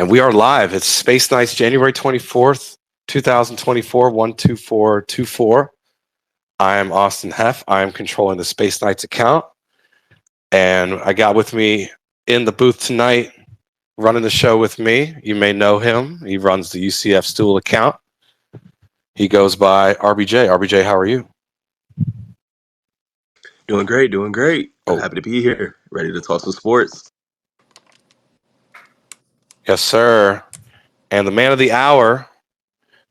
And we are live. It's Space Nights, January 24th, 2024, 12424. I am Austin Heff. I am controlling the Space Nights account. And I got with me in the booth tonight, running the show with me. You may know him. He runs the UCF Stool account. He goes by RBJ. RBJ, how are you? Doing great, doing great. Happy to be here, ready to talk some sports. Yes, sir. And the man of the hour,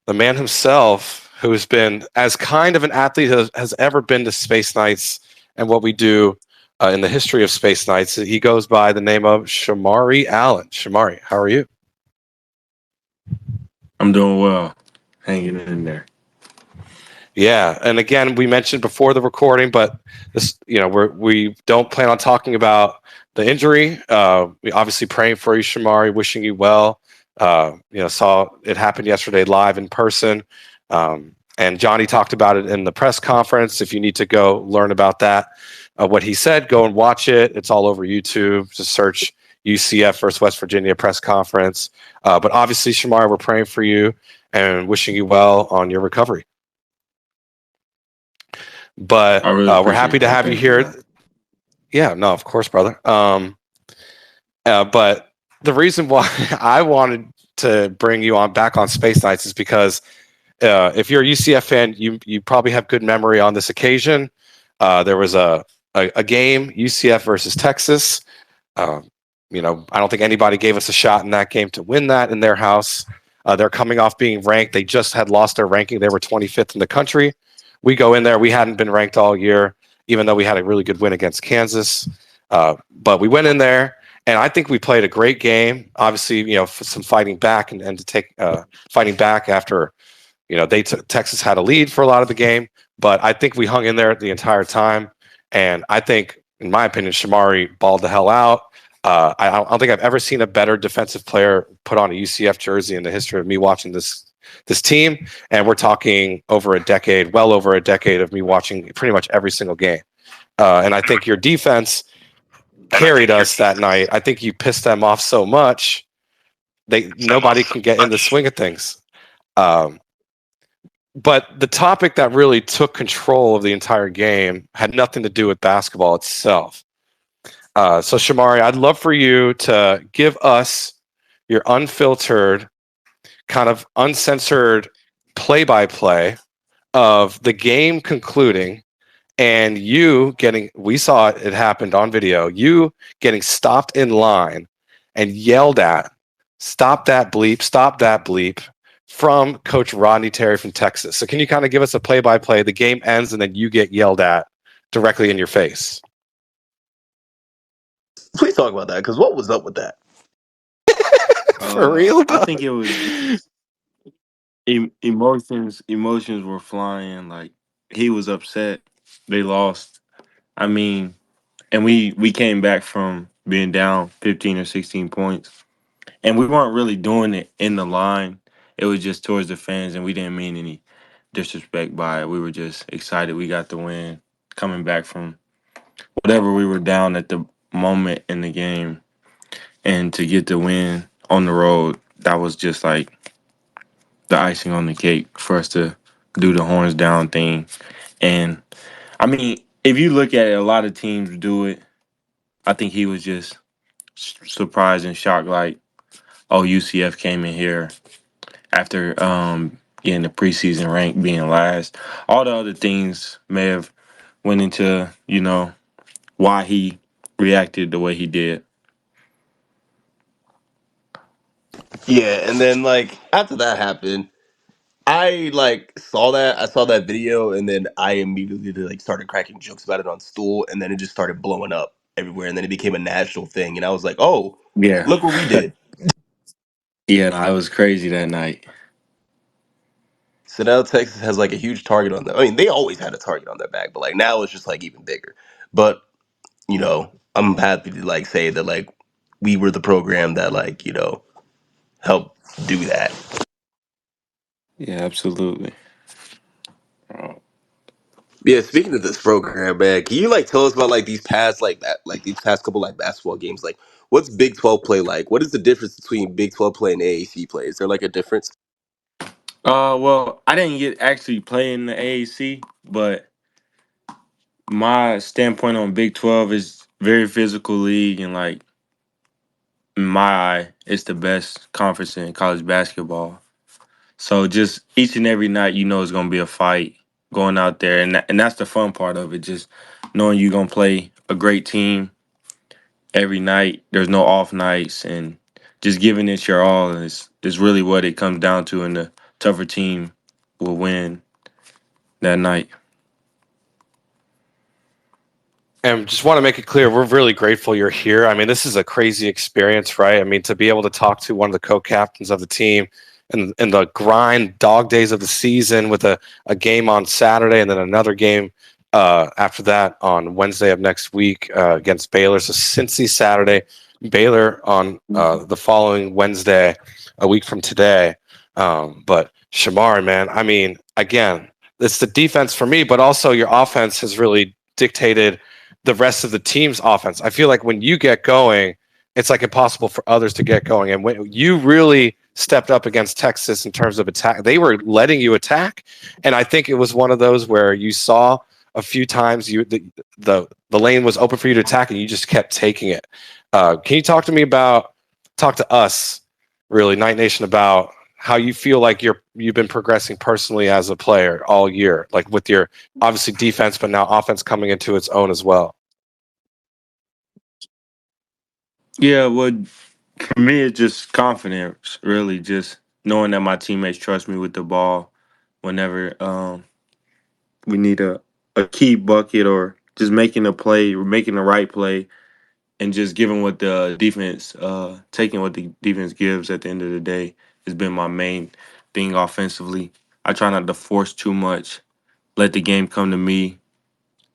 the man himself, who has been as kind of an athlete as has ever been to Space Nights and what we do in the history of Space Nights. He goes by the name of Shemarri Allen. Shemarri, how are you? I'm doing well, hanging in there. Yeah, and again, we mentioned before the recording, but this, we don't plan on talking about the injury. We obviously praying for you, Shemarri, wishing you well. Saw it happen yesterday live in person, and Johnny talked about it in the press conference. If you need to go learn about that, what he said, go and watch it. It's all over YouTube. Just search UCF versus West Virginia press conference. But obviously, Shemarri, we're praying for you and wishing you well on your recovery. But we're happy to have you here. Yeah, no, of course, brother. But the reason why I wanted to bring you back on Space Nights is because if you're a UCF fan, you probably have good memory on this occasion. There was a game, UCF versus Texas. I don't think anybody gave us a shot in that game to win that in their house. They're coming off being ranked. They just had lost their ranking. They were 25th in the country. We go in there. We hadn't been ranked all year, even though we had a really good win against Kansas. But we went in there, and I think we played a great game. Obviously, for some fighting back and to take fighting back after, Texas had a lead for a lot of the game. But I think we hung in there the entire time. And I think, in my opinion, Shemarri balled the hell out. I don't think I've ever seen a better defensive player put on a UCF jersey in the history of me watching this team. And we're talking well over a decade of me watching pretty much every single game. And I think your defense carried us that night. I think you pissed them off so much nobody can get in the swing of things. But the topic that really took control of the entire game had nothing to do with basketball itself. So Shemarri, I'd love for you to give us your unfiltered, kind of uncensored play-by-play of the game concluding and we saw it happened on video, you getting stopped in line and yelled at, stop that bleep, from Coach Rodney Terry from Texas. So can you kind of give us a play-by-play? The game ends and then you get yelled at directly in your face. Please talk about that, because what was up with that? For real? I think it was emotions. Emotions were flying. Like, he was upset. They lost. I mean, and we came back from being down 15 or 16 points, and we weren't really doing it in the line. It was just towards the fans, and we didn't mean any disrespect by it. We were just excited we got the win, coming back from whatever we were down at the moment in the game, and to get the win on the road, that was just like the icing on the cake for us to do the horns down thing. And I mean, if you look at it, a lot of teams do it. I think he was just surprised and shocked, like, oh, UCF came in here after getting the preseason rank, being last. All the other things may have went into, why he reacted the way he did. Yeah, and then after that happened, I saw that. I saw that video, and then I immediately started cracking jokes about it on Stool, and then it just started blowing up everywhere, and then it became a national thing, and I was like, oh, Yeah. look what we did. Yeah, I was crazy that night. So now Texas has a huge target on them. I mean, they always had a target on their back, but now it's just even bigger. But I'm happy to say that we were the program that helped do that. Yeah, absolutely. Yeah, speaking of this program, man, can you tell us about these past these past couple basketball games? what's Big 12 play like? What is the difference between Big 12 play and AAC play? Is there like a difference? Well, I didn't get actually play in the AAC, but my standpoint on Big 12 is very physical league, and like in my eye, it's the best conference in college basketball. So just each and every night, you know, it's gonna be a fight going out there, and that's the fun part of it. Just knowing you're gonna play a great team every night. There's no off nights, and just giving it your all is really what it comes down to. And the tougher team will win that night. And just want to make it clear, we're really grateful you're here. I mean, this is a crazy experience, right? I mean, to be able to talk to one of the co-captains of the team in the grind dog days of the season with a game on Saturday and then another game after that on Wednesday of next week against Baylor. So Cincy Saturday, Baylor on the following Wednesday, a week from today. But Shemarri, man, I mean, again, it's the defense for me, but also your offense has really dictated the rest of the team's offense. I feel like when you get going, it's like impossible for others to get going. And when you really stepped up against Texas in terms of attack, they were letting you attack. And I think it was one of those where you saw a few times the lane was open for you to attack and you just kept taking it. Can you talk to us, really, Night Nation, about how you feel like you've been progressing personally as a player all year, like with your obviously defense, but now offense coming into its own as well? Yeah, well, for me, it's just confidence, really, just knowing that my teammates trust me with the ball whenever we need a key bucket or just making a play or making the right play and just giving what the defense, taking what the defense gives at the end of the day has been my main thing offensively. I try not to force too much, let the game come to me.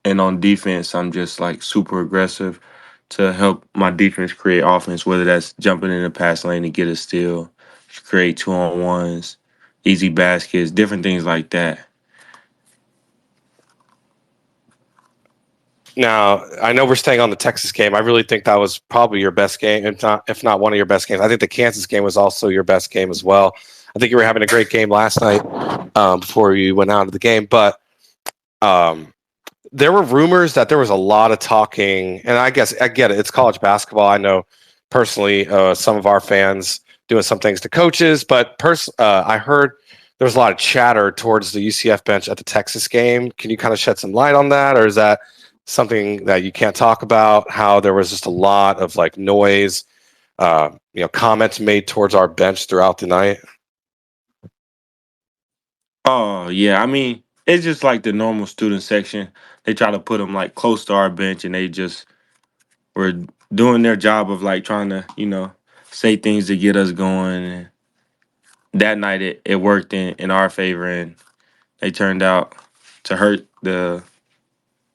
And on defense, I'm just like super aggressive to help my defense create offense, whether that's jumping in the pass lane to get a steal, create 2-on-1s, easy baskets, different things like that. Now, I know we're staying on the Texas game. I really think that was probably your best game, if not one of your best games. I think the Kansas game was also your best game as well. I think you were having a great game last night before you went out of the game. But there were rumors that there was a lot of talking, and I guess I get it. It's college basketball. I know personally some of our fans doing some things to coaches, but I heard there was a lot of chatter towards the UCF bench at the Texas game. Can you kind of shed some light on that, or is that something that you can't talk about? How there was just a lot of like noise, comments made towards our bench throughout the night. Oh, yeah. I mean, it's just like the normal student section. They try to put them like close to our bench and they just were doing their job of like trying to, say things to get us going. And that night it worked in our favor and they turned out to hurt the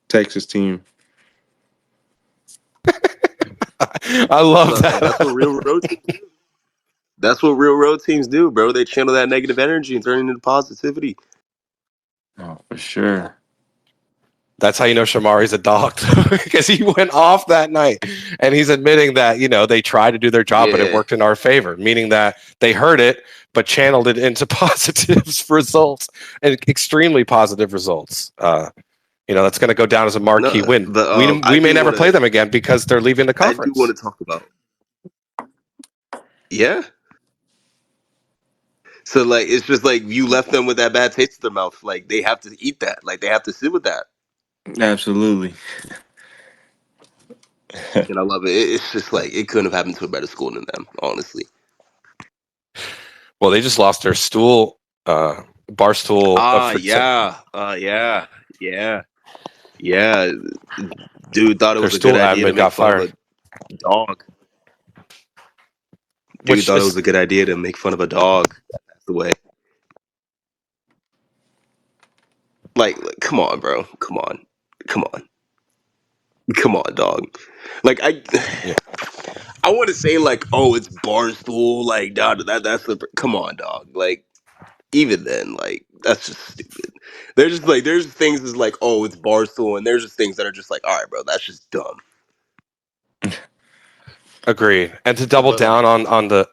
Texas team. I love that. That's what real road teams do. That's what real road teams do, bro. They channel that negative energy and turn it into positivity. Oh, for sure. That's how you know Shamari's a dog, because he went off that night, and he's admitting that they tried to do their job, but it Yeah. worked in our favor, meaning that they heard it but channeled it into positive results and extremely positive results. That's going to go down as a marquee No, win. I We may do never want play to. them again because they're leaving the I do want conference. to talk about. Yeah. So like, it's just like you left them with that bad taste in their mouth. Like they have to eat that. Like they have to sit with that. Absolutely. And I love it. It's just like it couldn't have happened to a better school than them, honestly. Well, they just lost their stool, bar stool. Yeah. Yeah. Yeah. Yeah. Dude thought it Their was a good stool idea to admin make got fun of fired. a dog. Dude Which thought it is was a good idea to make fun of a dog that passed away. Like, come on, bro. Come on. Come on. Come on, dog. Like yeah. I want to say like, oh, it's Barstool, like that's the come on, dog. Like even then, like that's just stupid. There's things that's like, oh, it's Barstool, and there's just things that are just like, all right, bro, that's just dumb. Agreed. And to double But down on the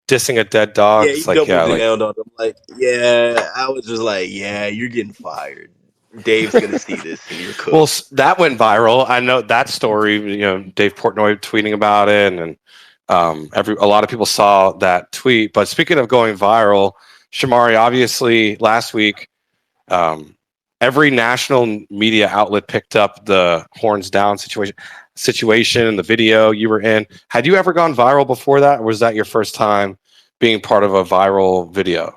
dissing a dead dog, yeah, it's he like, doubled yeah, like, down on him. Like, yeah, I was just like, yeah, you're getting fired. Dave's gonna see this, and you're well, cooked. that went viral. I know that story. Dave Portnoy tweeting about it, and a lot of people saw that tweet. But speaking of going viral, Shemarri, obviously last week, um, every national media outlet picked up the horns down situation, the video you were in. Had you ever gone viral before that, or was that your first time being part of a viral video?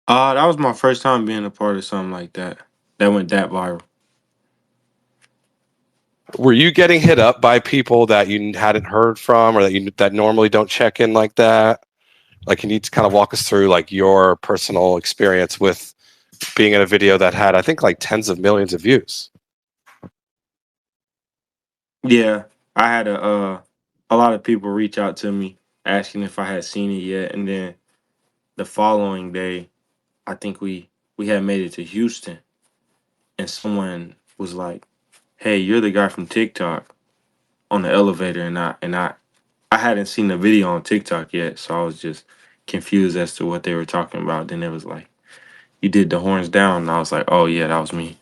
That was my first time being a part of something like that. That went that viral. Were you getting hit up by people that you hadn't heard from, or that normally don't check in like that? Like, you need to kind of walk us through like your personal experience with being in a video that had, I think, like tens of millions of views. Yeah, I had a lot of people reach out to me asking if I had seen it yet, and then the following day, I think we had made it to Houston, and someone was like, "Hey, you're the guy from TikTok," on the elevator, and I hadn't seen the video on TikTok yet, so I was just confused as to what they were talking about. Then it was like, "You did the horns down," and I was like, "Oh yeah, that was me."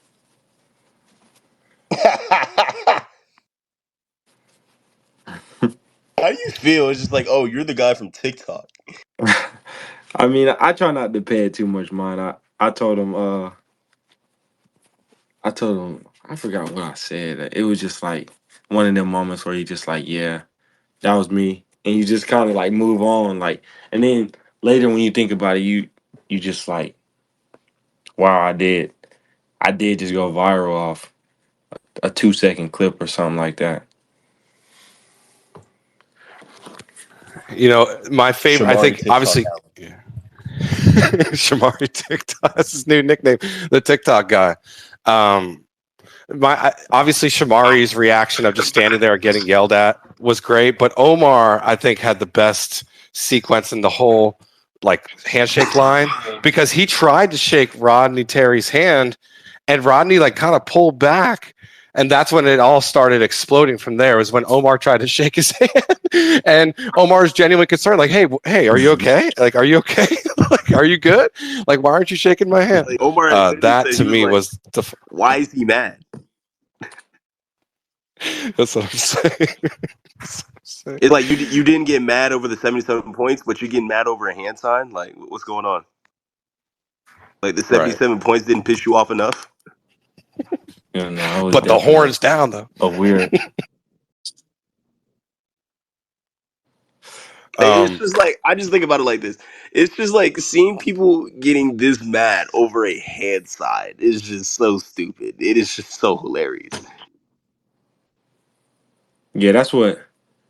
How do you feel? It's just like, oh, you're the guy from TikTok. I mean, I try not to pay it too much mind. I told him, I forgot what I said. It was just like one of them moments where you just like, yeah, that was me, and you just kind of like move on, like, and then later when you think about it, you just like, wow, I did just go viral off a 2 second clip or something like that. My favorite, I Shemarri think, TikTok obviously, Allen. Shamari TikTok. That's his new nickname, the TikTok guy. Um, obviously Shamari's reaction of just standing there getting yelled at was great, but Omar, I think, had the best sequence in the whole like handshake line, because he tried to shake Rodney Terry's hand, and Rodney like kind of pulled back. And that's when it all started exploding from there, was when Omar tried to shake his hand. And Omar's genuinely concerned, like, hey, are you okay? Like, are you okay? Like, are you good? Like, why aren't you shaking my hand? Like, Omar literally That said to he was me like, was why is he mad? that's what I'm saying. It's like you didn't get mad over the 77 points, but you're getting mad over a hand sign. Like, what's going on? Like, the Right. 77 points didn't piss you off enough. You know, it was But the definitely horns down though. a weird. It's Um, just like, I just think about it like this. It's just like seeing people getting this mad over a hand sign is just so stupid. It is just so hilarious. Yeah, that's what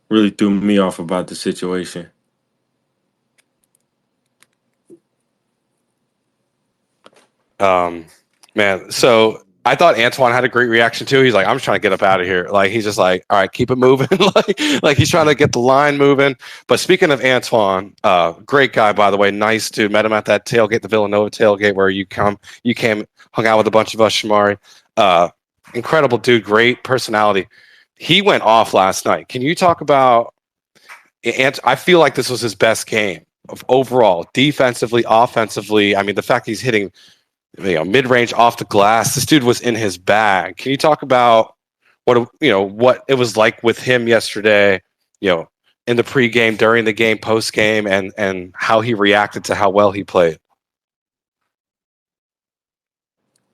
really threw me off about the situation. um, man. So I thought Antoine had a great reaction too. He's like, I'm just trying to get up out of here. Like, he's just like, all right, keep it moving. like he's trying to get the line moving. But speaking of Antoine, great guy, by the way. Nice dude. Met him at that tailgate, the Villanova tailgate, where you came, hung out with a bunch of us, Shemarri. Incredible dude, great personality. He went off last night. Can you talk about? And I feel like this was his best game of overall, defensively, offensively. I mean, the fact he's hitting, mid-range off the glass. This dude was in his bag. Can you talk about what it was like with him yesterday? In the pregame, during the game, post game, and how he reacted to how well he played.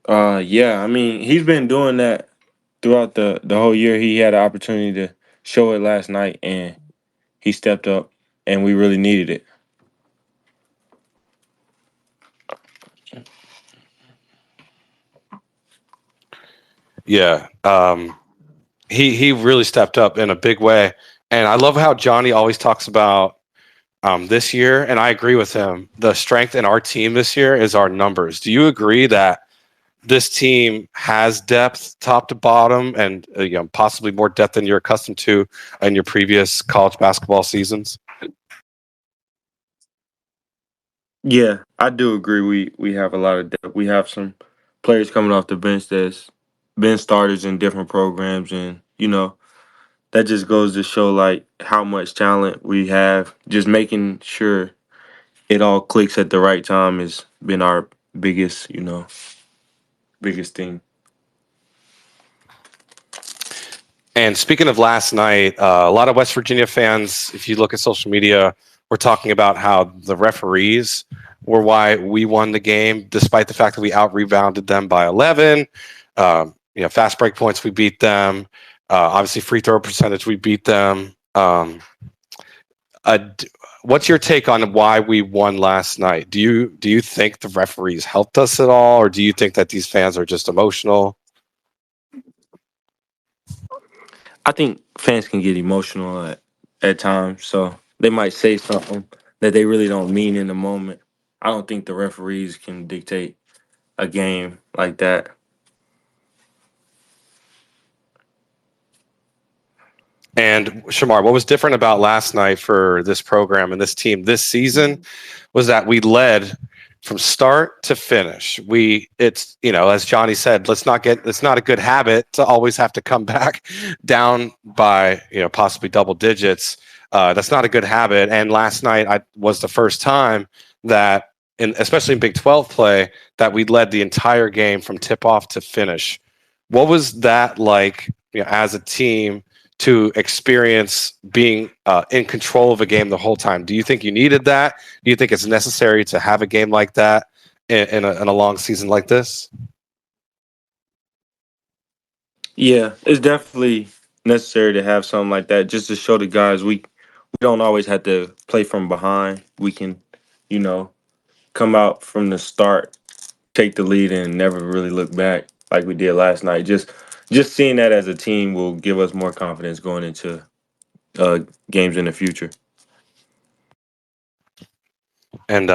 Yeah, I mean, he's been doing that throughout the whole year. He had an opportunity to show it last night, and he stepped up, and we really needed it. Yeah, he really stepped up in a big way, and I love how Johnny always talks about this year, and I agree with him. The strength in our team this year is our numbers. Do you agree that this team has depth top to bottom, and possibly more depth than you're accustomed to in your previous college basketball seasons? Yeah, I do agree. We have a lot of depth. We have some players coming off the bench that's been starters in different programs, and that just goes to show like how much talent we have. Just making sure it all clicks at the right time has been our biggest, biggest thing. And speaking of last night, a lot of West Virginia fans, if you look at social media, were talking about how the referees were why we won the game, despite the fact that we out rebounded them by 11. Fast break points, we beat them. Obviously, free throw percentage, we beat them. Uh, what's your take on why we won last night? Do you think the referees helped us at all, or do you think that these fans are just emotional? I think fans can get emotional at times, so they might say something that they really don't mean in the moment. I don't think the referees can dictate a game like that. And Shamar, what was different about last night for this program and this team this season was that we led from start to finish. It's as Johnny said, it's not a good habit to always have to come back down by possibly double digits. That's not a good habit. And last night was the first time that, especially in Big 12 play, that we led the entire game from tip off to finish. What was that like, as a team, to experience being in control of a game the whole time? Do you think you needed that? Do you think it's necessary to have a game like that in a long season like this? Yeah, it's definitely necessary to have something like that just to show the guys we don't always have to play from behind. We can, you know, come out from the start, take the lead, and never really look back like we did last night. Just seeing that as a team will give us more confidence going into uh, games in the future. And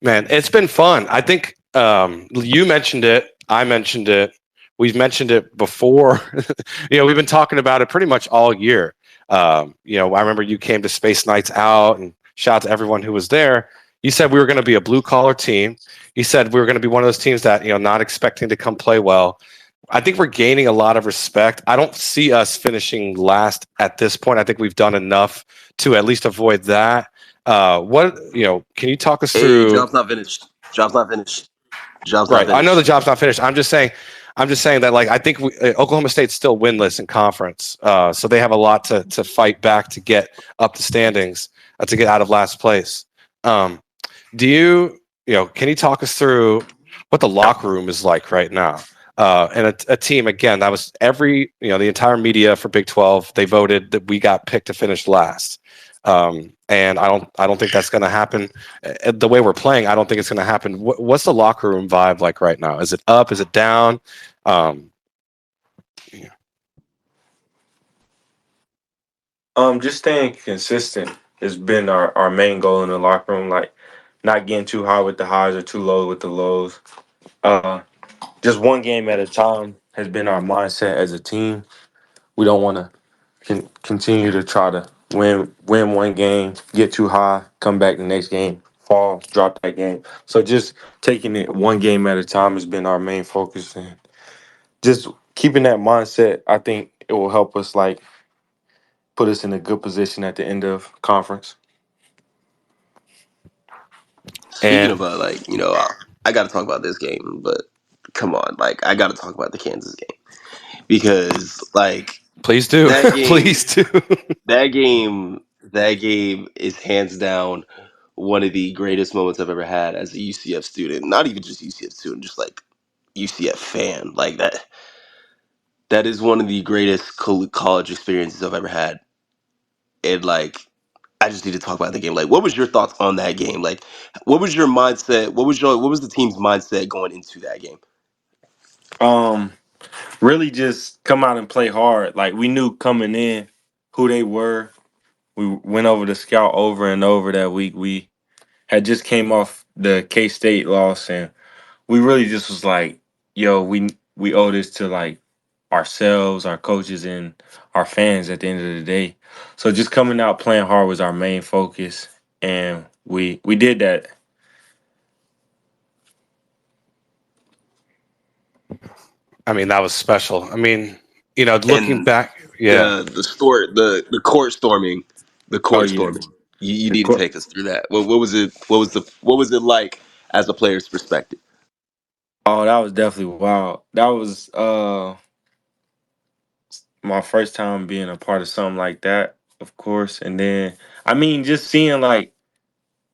man, it's been fun. I think you mentioned it. I mentioned it. We've mentioned it before. We've been talking about it pretty much all year. I remember you came to Space Nights Out, and shout out to everyone who was there. You said we were going to be a blue collar team. You said we were going to be one of those teams that, not expecting to come play well. I think we're gaining a lot of respect. I don't see us finishing last at this point. I think we've done enough to at least avoid that. Can you talk us Hey, through? job's not finished. Job's not finished. Job's not Right. I know the finished. job's not finished. I'm just saying that, like, I think Oklahoma State's still winless in conference. So they have a lot to fight back to get up the standings, to get out of last place. Do can you talk us through what the locker room is like right now? And a team, again, that was the entire media for Big 12, they voted that we got picked to finish last. And I don't think that's going to happen. The way we're playing, I don't think it's going to happen. What's the locker room vibe like right now? Is it up? Is it down? Um, Just staying consistent has been our main goal in the locker room. Like, not getting too high with the highs or too low with the lows. Uh, just one game at a time has been our mindset as a team. We don't want to continue to try to win one game, get too high, come back the next game, fall, drop that game. So just taking it one game at a time has been our main focus, and just keeping that mindset. I think it will help us like put us in a good position at the end of conference. Speaking and of I got to talk about this game, but come on, like I got to talk about the Kansas game because like please do, that game, please do. that game is hands down one of the greatest moments I've ever had as a UCF student. Not even just UCF student, just like UCF fan. Like that is one of the greatest college experiences I've ever had. And like I just need to talk about the game. Like, what was your thoughts on that game? Like, what was your mindset? What was the team's mindset going into that game? Um, Really just come out and play hard. Like, we knew coming in who they were. We went over the scout over and over that week. We had just came off the K State loss, and we really just was like, yo, we owe this to like ourselves, our coaches, and our fans at the end of the day. So just coming out playing hard was our main focus, and we did that. I mean, that was special. I mean, looking And back. Yeah. The court storming, the Oh court yeah, storming. You the need to court. take us through that. What was it? What was it like as a player's perspective? Oh, that was definitely wild. That was my first time being a part of something like that, of course. And then I mean, just seeing like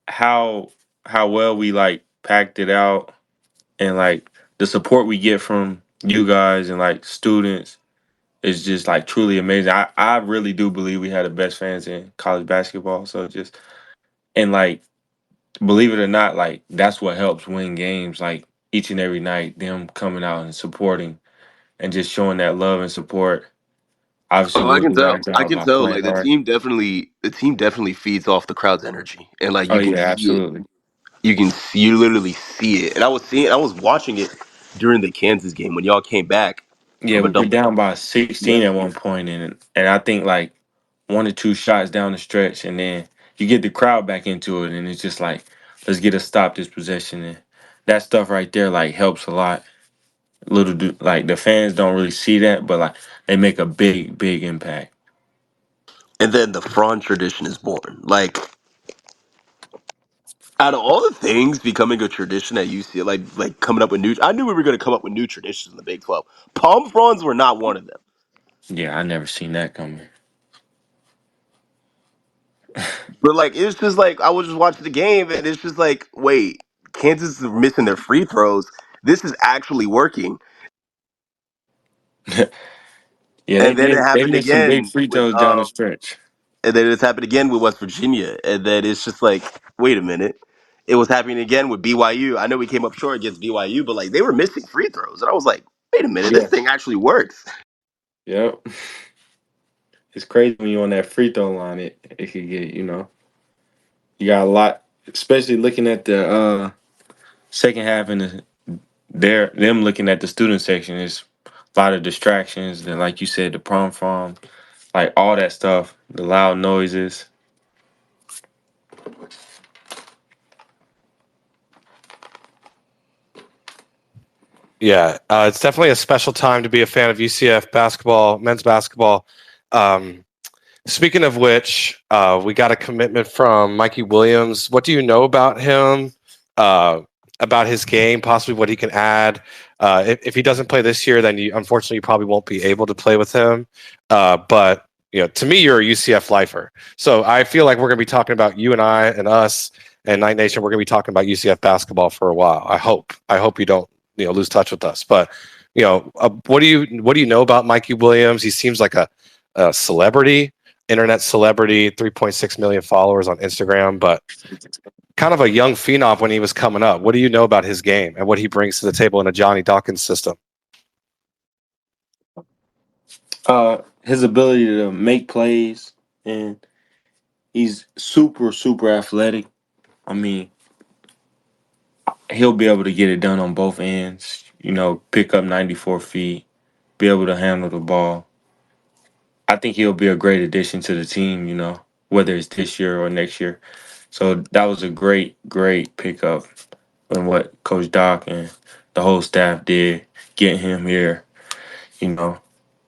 how how well we like packed it out, and like the support we get from you guys and like students is just like truly amazing. I really do believe we had the best fans in college basketball. So just, and like, believe it or not, like that's what helps win games. Like each and every night, them coming out and supporting and just showing that love and support. Obviously, Oh, I we'll can do tell. our I job can by tell. playing Like hard. the team definitely feeds off the crowd's energy, and like Oh you can yeah, see it. absolutely. You literally see it. And I was watching it during the Kansas game when y'all came back Yeah, from a we were double. down by Yeah. 16 at one point, and I think like one or two shots down the stretch, and then you get the crowd back into it, and it's just like, let's get a stop this possession, and that stuff right there like helps a lot. Little do like the fans don't really see that, but like they make a big impact. And then the Fron tradition is born. Like out of all the things becoming a tradition at UCLA, like coming up with new. I knew we were going to come up with new traditions in the Big 12. Palm fronds were not one of them. Yeah, I never seen that coming. But like it's just like I was just watching the game and it's just like, wait, Kansas is missing their free throws. This is actually working. Yeah, And then it they happened missed some big again free with throws down the stretch. and then it's happened again with West Virginia. And then it's just like, wait a minute. It was happening again with BYU. I know we came up short against BYU, but like they were missing free throws. And I was like, wait a minute, this Yeah, thing actually works. yep. It's crazy when you're on that free throw line. It could get, you got a lot, especially looking at the second half and them looking at the student section. Is a lot of distractions. Then, like you said, the prom farm, like all that stuff, the loud noises. Yeah, it's definitely a special time to be a fan of UCF basketball, men's basketball. Um, Speaking of which, we got a commitment from Mikey Williams. What do you know about him? About his game, possibly what he can add. If he doesn't play this year, then unfortunately you probably won't be able to play with him. But to me, you're a UCF lifer, so I feel like we're going to be talking about you and I and us and Night Nation. We're going to be talking about UCF basketball for a while. I hope. I hope you don't lose touch with us. But what do you know about Mikey Williams? He seems like a celebrity, internet celebrity, 3.6 million followers on Instagram, but kind of a young phenom when he was coming up. What do you know about his game and what he brings to the table in a Johnny Dawkins system? His ability to make plays, and he's super athletic. I mean, he'll be able to get it done on both ends. Pick up 94 feet, be able to handle the ball. I think he'll be a great addition to the team, whether it's this year or next year. So that was a great pickup and what Coach Doc and the whole staff did getting him here, you know.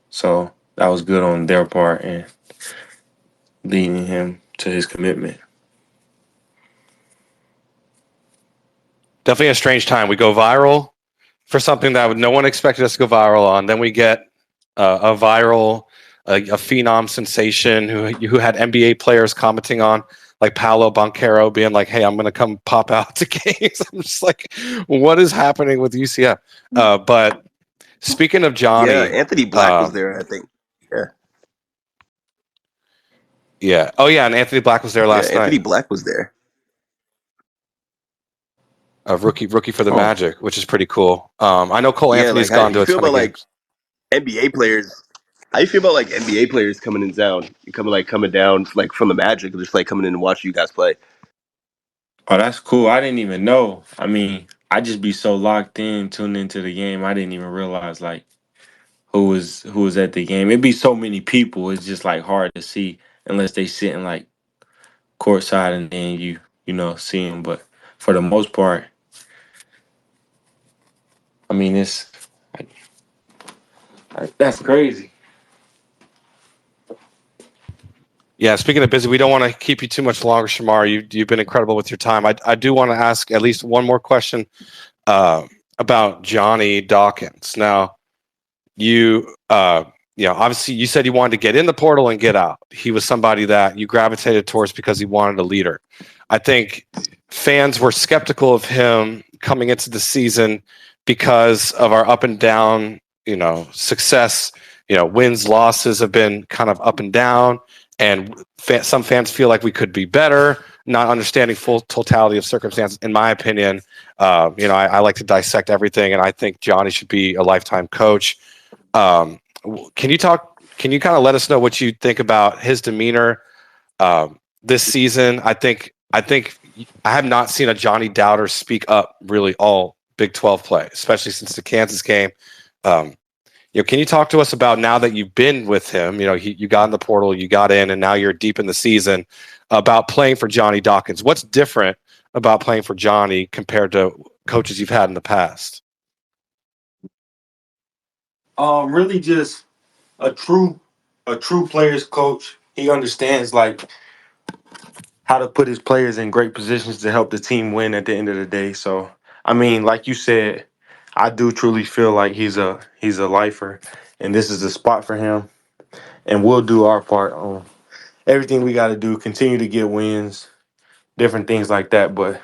So that was good on their part and leading him to his commitment. Definitely a strange time. We go viral for something that no one expected us to go viral on. Then we get a viral, a phenom sensation who had NBA players commenting on, like Paolo Banchero being like, "Hey, I'm going to come pop out to games." I'm just like, what is happening with UCF? But speaking of Yeah, Johnny, Anthony Black was um, there, I think. Yeah. yeah, oh yeah, and Anthony Black was there Yeah, last Anthony night, Black was there. a rookie for the Oh, Magic, which is pretty cool. I know Cole Yeah, Anthony's like how gone you to a feel ton of about like games. NBA players? How you feel about like NBA players coming in town, coming down like from the Magic, just like coming in and watching you guys play? oh, that's cool. I didn't even know. I mean, I just be so locked in, tuned into the game. I didn't even realize like who was at the game. It'd be so many people. It's just like hard to see unless they sitting like courtside and then see them. But for the most part, I mean, it's that's crazy. Yeah, speaking of busy, we don't want to keep you too much longer, Shamar. You've been incredible with your time. I do want to ask at least one more question uh, about Johnny Dawkins. Now, obviously you said you wanted to get in the portal and get out. He was somebody that you gravitated towards because he wanted a leader. I think fans were skeptical of him coming into the season because of our up and down, success. Wins, losses have been kind of up and down, and some fans feel like we could be better, not understanding full totality of circumstances. In my opinion, I like to dissect everything, and I think Johnny should be a lifetime coach. Um, can you talk? Can you kind of let us know what you think about his demeanor this season? I think I have not seen a Johnny Doubter speak up really all Big 12 play, especially since the Kansas game. Um, can you talk to us about now that you've been with him? You got in the portal, you got in, and now you're deep in the season. About playing for Johnny Dawkins, what's different about playing for Johnny compared to coaches you've had in the past? Really just a true players coach. He understands like how to put his players in great positions to help the team win at the end of the day. So I mean, like you said, I do truly feel like he's a lifer, and this is a spot for him. And we'll do our part on everything we got to do, continue to get wins, different things like that. But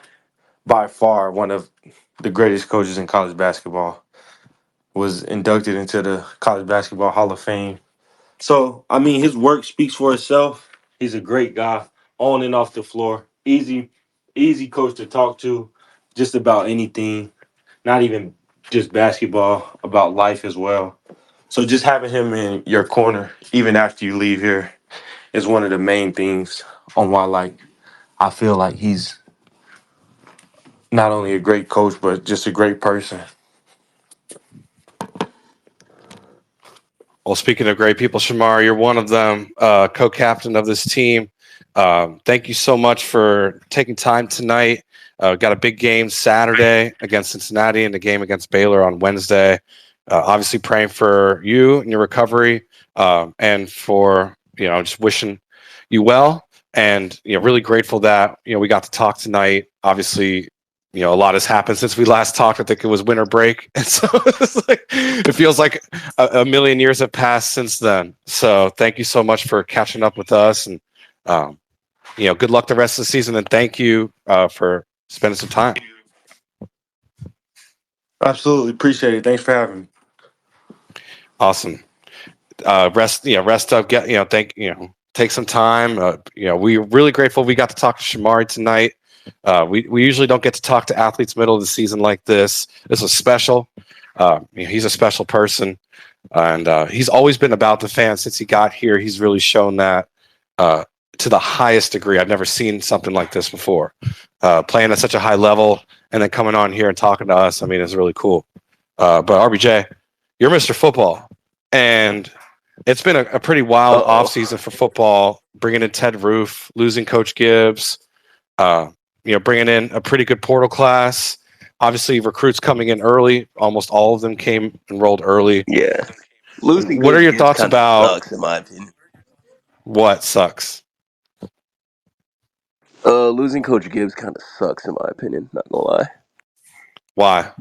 by far, one of the greatest coaches in college basketball was inducted into the College Basketball Hall of Fame. So, I mean, his work speaks for itself. He's a great guy on and off the floor. Easy coach to talk to, just about anything, not even just basketball, about life as well. So just having him in your corner, even after you leave here, is one of the main things on why, like, I feel like he's not only a great coach, but just a great person. Well, speaking of great people, Shamar, you're one of them, co-captain of this team. Thank you so much for taking time tonight. Got a big game Saturday against Cincinnati and a game against Baylor on Wednesday. Obviously, praying for you and your recovery, and for just wishing you well. And really grateful that we got to talk tonight. Obviously, a lot has happened since we last talked. I think it was winter break, and so it feels like a million years have passed since then. So thank you so much for catching up with us, and good luck the rest of the season. And thank you for spending some time. Absolutely appreciate it. Thanks for having me. Awesome. Rest up. Take some time. We're really grateful we got to talk to Shemarri tonight. We usually don't get to talk to athletes middle of the season like this. This was special. He's a special person, and he's always been about the fans since he got here. He's really shown that to the highest degree. I've never seen something like this before. Playing at such a high level and then coming on here and talking to us. I mean, it's really cool. But RBJ, you're Mr. Football, and it's been a pretty wild offseason for football. Bringing in Ted Roof, losing Coach Gibbs. Bringing in a pretty good portal class. Obviously, recruits coming in early. Almost all of them enrolled early. Yeah. Losing What are your Gibbs thoughts kinda about sucks, in my opinion. what sucks? Losing Coach Gibbs kind of sucks, in my opinion. Not gonna lie. Why?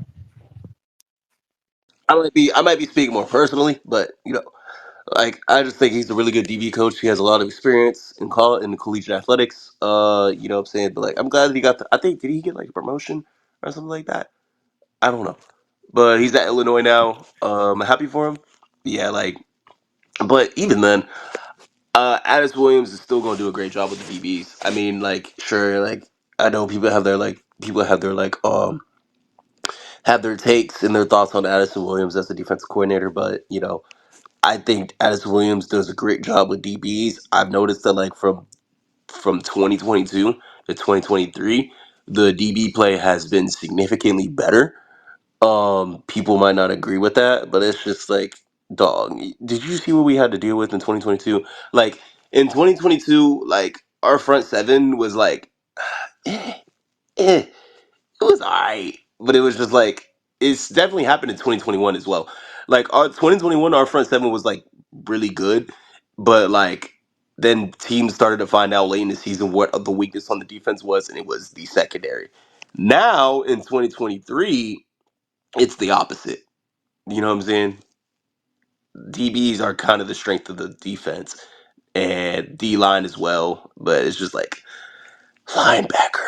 I might be speaking more personally, but like I just think he's a really good DB coach. He has a lot of experience in collegiate athletics. What I'm saying? But like I'm glad that he got I think did he get like a promotion or something like that? I don't know. But he's at Illinois now. Happy for him. Yeah, like but even then, Addis Williams is still gonna do a great job with the DBs. I mean, like, sure, like I know people have their takes and their thoughts on Addison Williams as a defensive coordinator, but I think Addison Williams does a great job with DBs. I've noticed that like from 2022 to 2023, the DB play has been significantly better. People might not agree with that, but it's just like, dog, did you see what we had to deal with in 2022? Like in 2022, like our front seven was like, eh, eh, it was alright, but it was just like it's definitely happened in 2021 as well. Like our 2021, our front seven was like really good, but like then teams started to find out late in the season what the weakness on the defense was, and it was the secondary. Now in 2023, it's the opposite. You know what I'm saying? DBs are kind of the strength of the defense, and D line as well. But it's just like linebacker.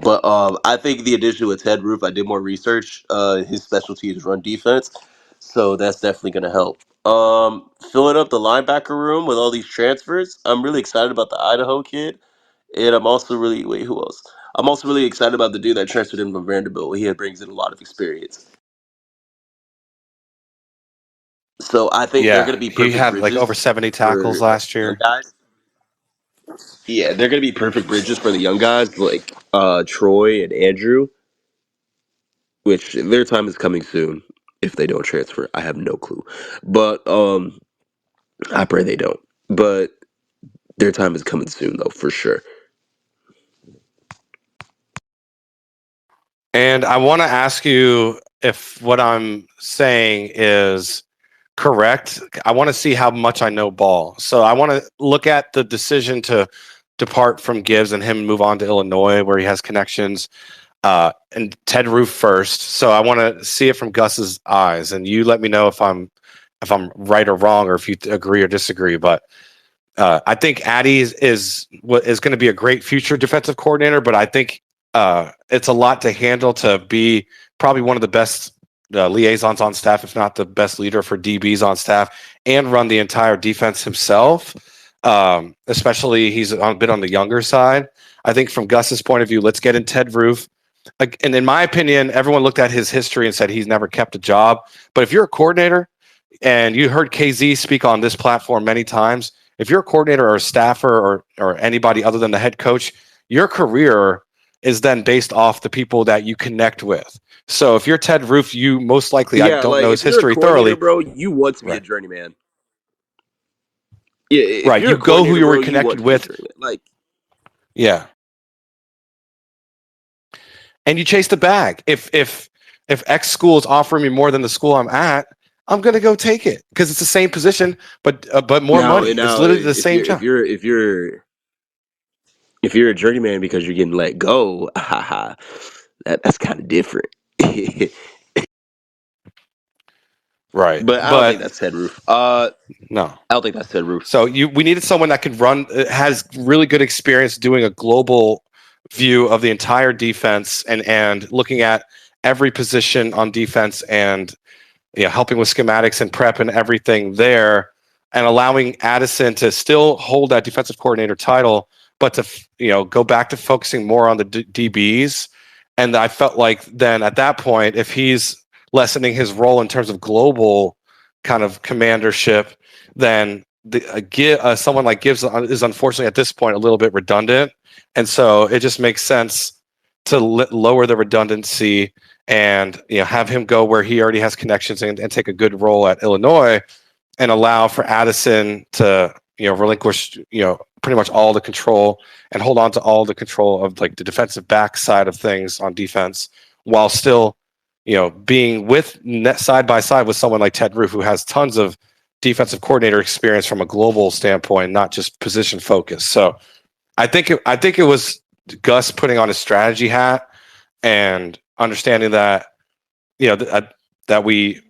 But I think the addition with Ted Roof, I did more research. His specialty is run defense, so that's definitely going to help. Filling up the linebacker room with all these transfers, I'm really excited about the Idaho kid, and I'm also really wait who else? I'm also really excited about the dude that transferred in from Vanderbilt. He brings in a lot of experience, so I think they're going Yeah, to be he perfect had like over bridges 70 tackles for like last young year. guys. Yeah, they're going to be perfect bridges for the young guys like Troy and Andrew, which their time is coming soon. If they don't transfer, I have no clue, but I pray they don't. But their time is coming soon, though, for sure. And I want to ask you if what I'm saying is correct. I want to see how much I know ball. So I want to look at the decision to depart from Gibbs and him move on to Illinois, where he has connections, and Ted Roof first. So I want to see it from Gus's eyes, and you let me know if I'm right or wrong, or if you agree or disagree. But I think Addy is going to be a great future defensive coordinator, but I think it's a lot to handle to be probably one of the best liaisons on staff, if not the best leader for DBs on staff, and run the entire defense himself. Especially he's a bit on the younger side. I think from Gus's point of view, let's get in Ted Roof. And in my opinion, everyone looked at his history and said he's never kept a job. But if you're a coordinator, and you heard KZ speak on this platform many times, if you're a coordinator or a staffer or anybody other than the head coach, your career is then based off the people that you connect with. So if you're Ted Roof, you most likely, I Yeah, don't like know if his you're a history coordinator, thoroughly. bro, you want to be a Right. journeyman. Yeah, if Right. you're You a go who coordinator, you were bro, you want connected to be a with. journeyman. Like, Yeah. And you chase the bag. If X school is offering me more than the school I'm at, I'm gonna go take it because it's the same position, but more money. It's literally the if same you're job. if you're a journeyman because you're getting let go, haha, that's kind of different. Right. But I don't think But that's Ted Roof. no. I don't think that's Ted Roof. So we needed someone that could run, has really good experience doing a global view of the entire defense and looking at every position on defense and helping with schematics and prep and everything there, and allowing Addison to still hold that defensive coordinator title, but to go back to focusing more on the DBs. And I felt like then at that point, if he's lessening his role in terms of global kind of commandership, then someone like Gibbs is unfortunately at this point a little bit redundant, and so it just makes sense to lower the redundancy and have him go where he already has connections and take a good role at Illinois, and allow for Addison to relinquish pretty much all the control and hold on to all the control of like the defensive back side of things on defense, while still being with side by side with someone like Ted Roof, who has tons of defensive coordinator experience from a global standpoint, not just position focus. So I think it was Gus putting on his strategy hat and understanding that that we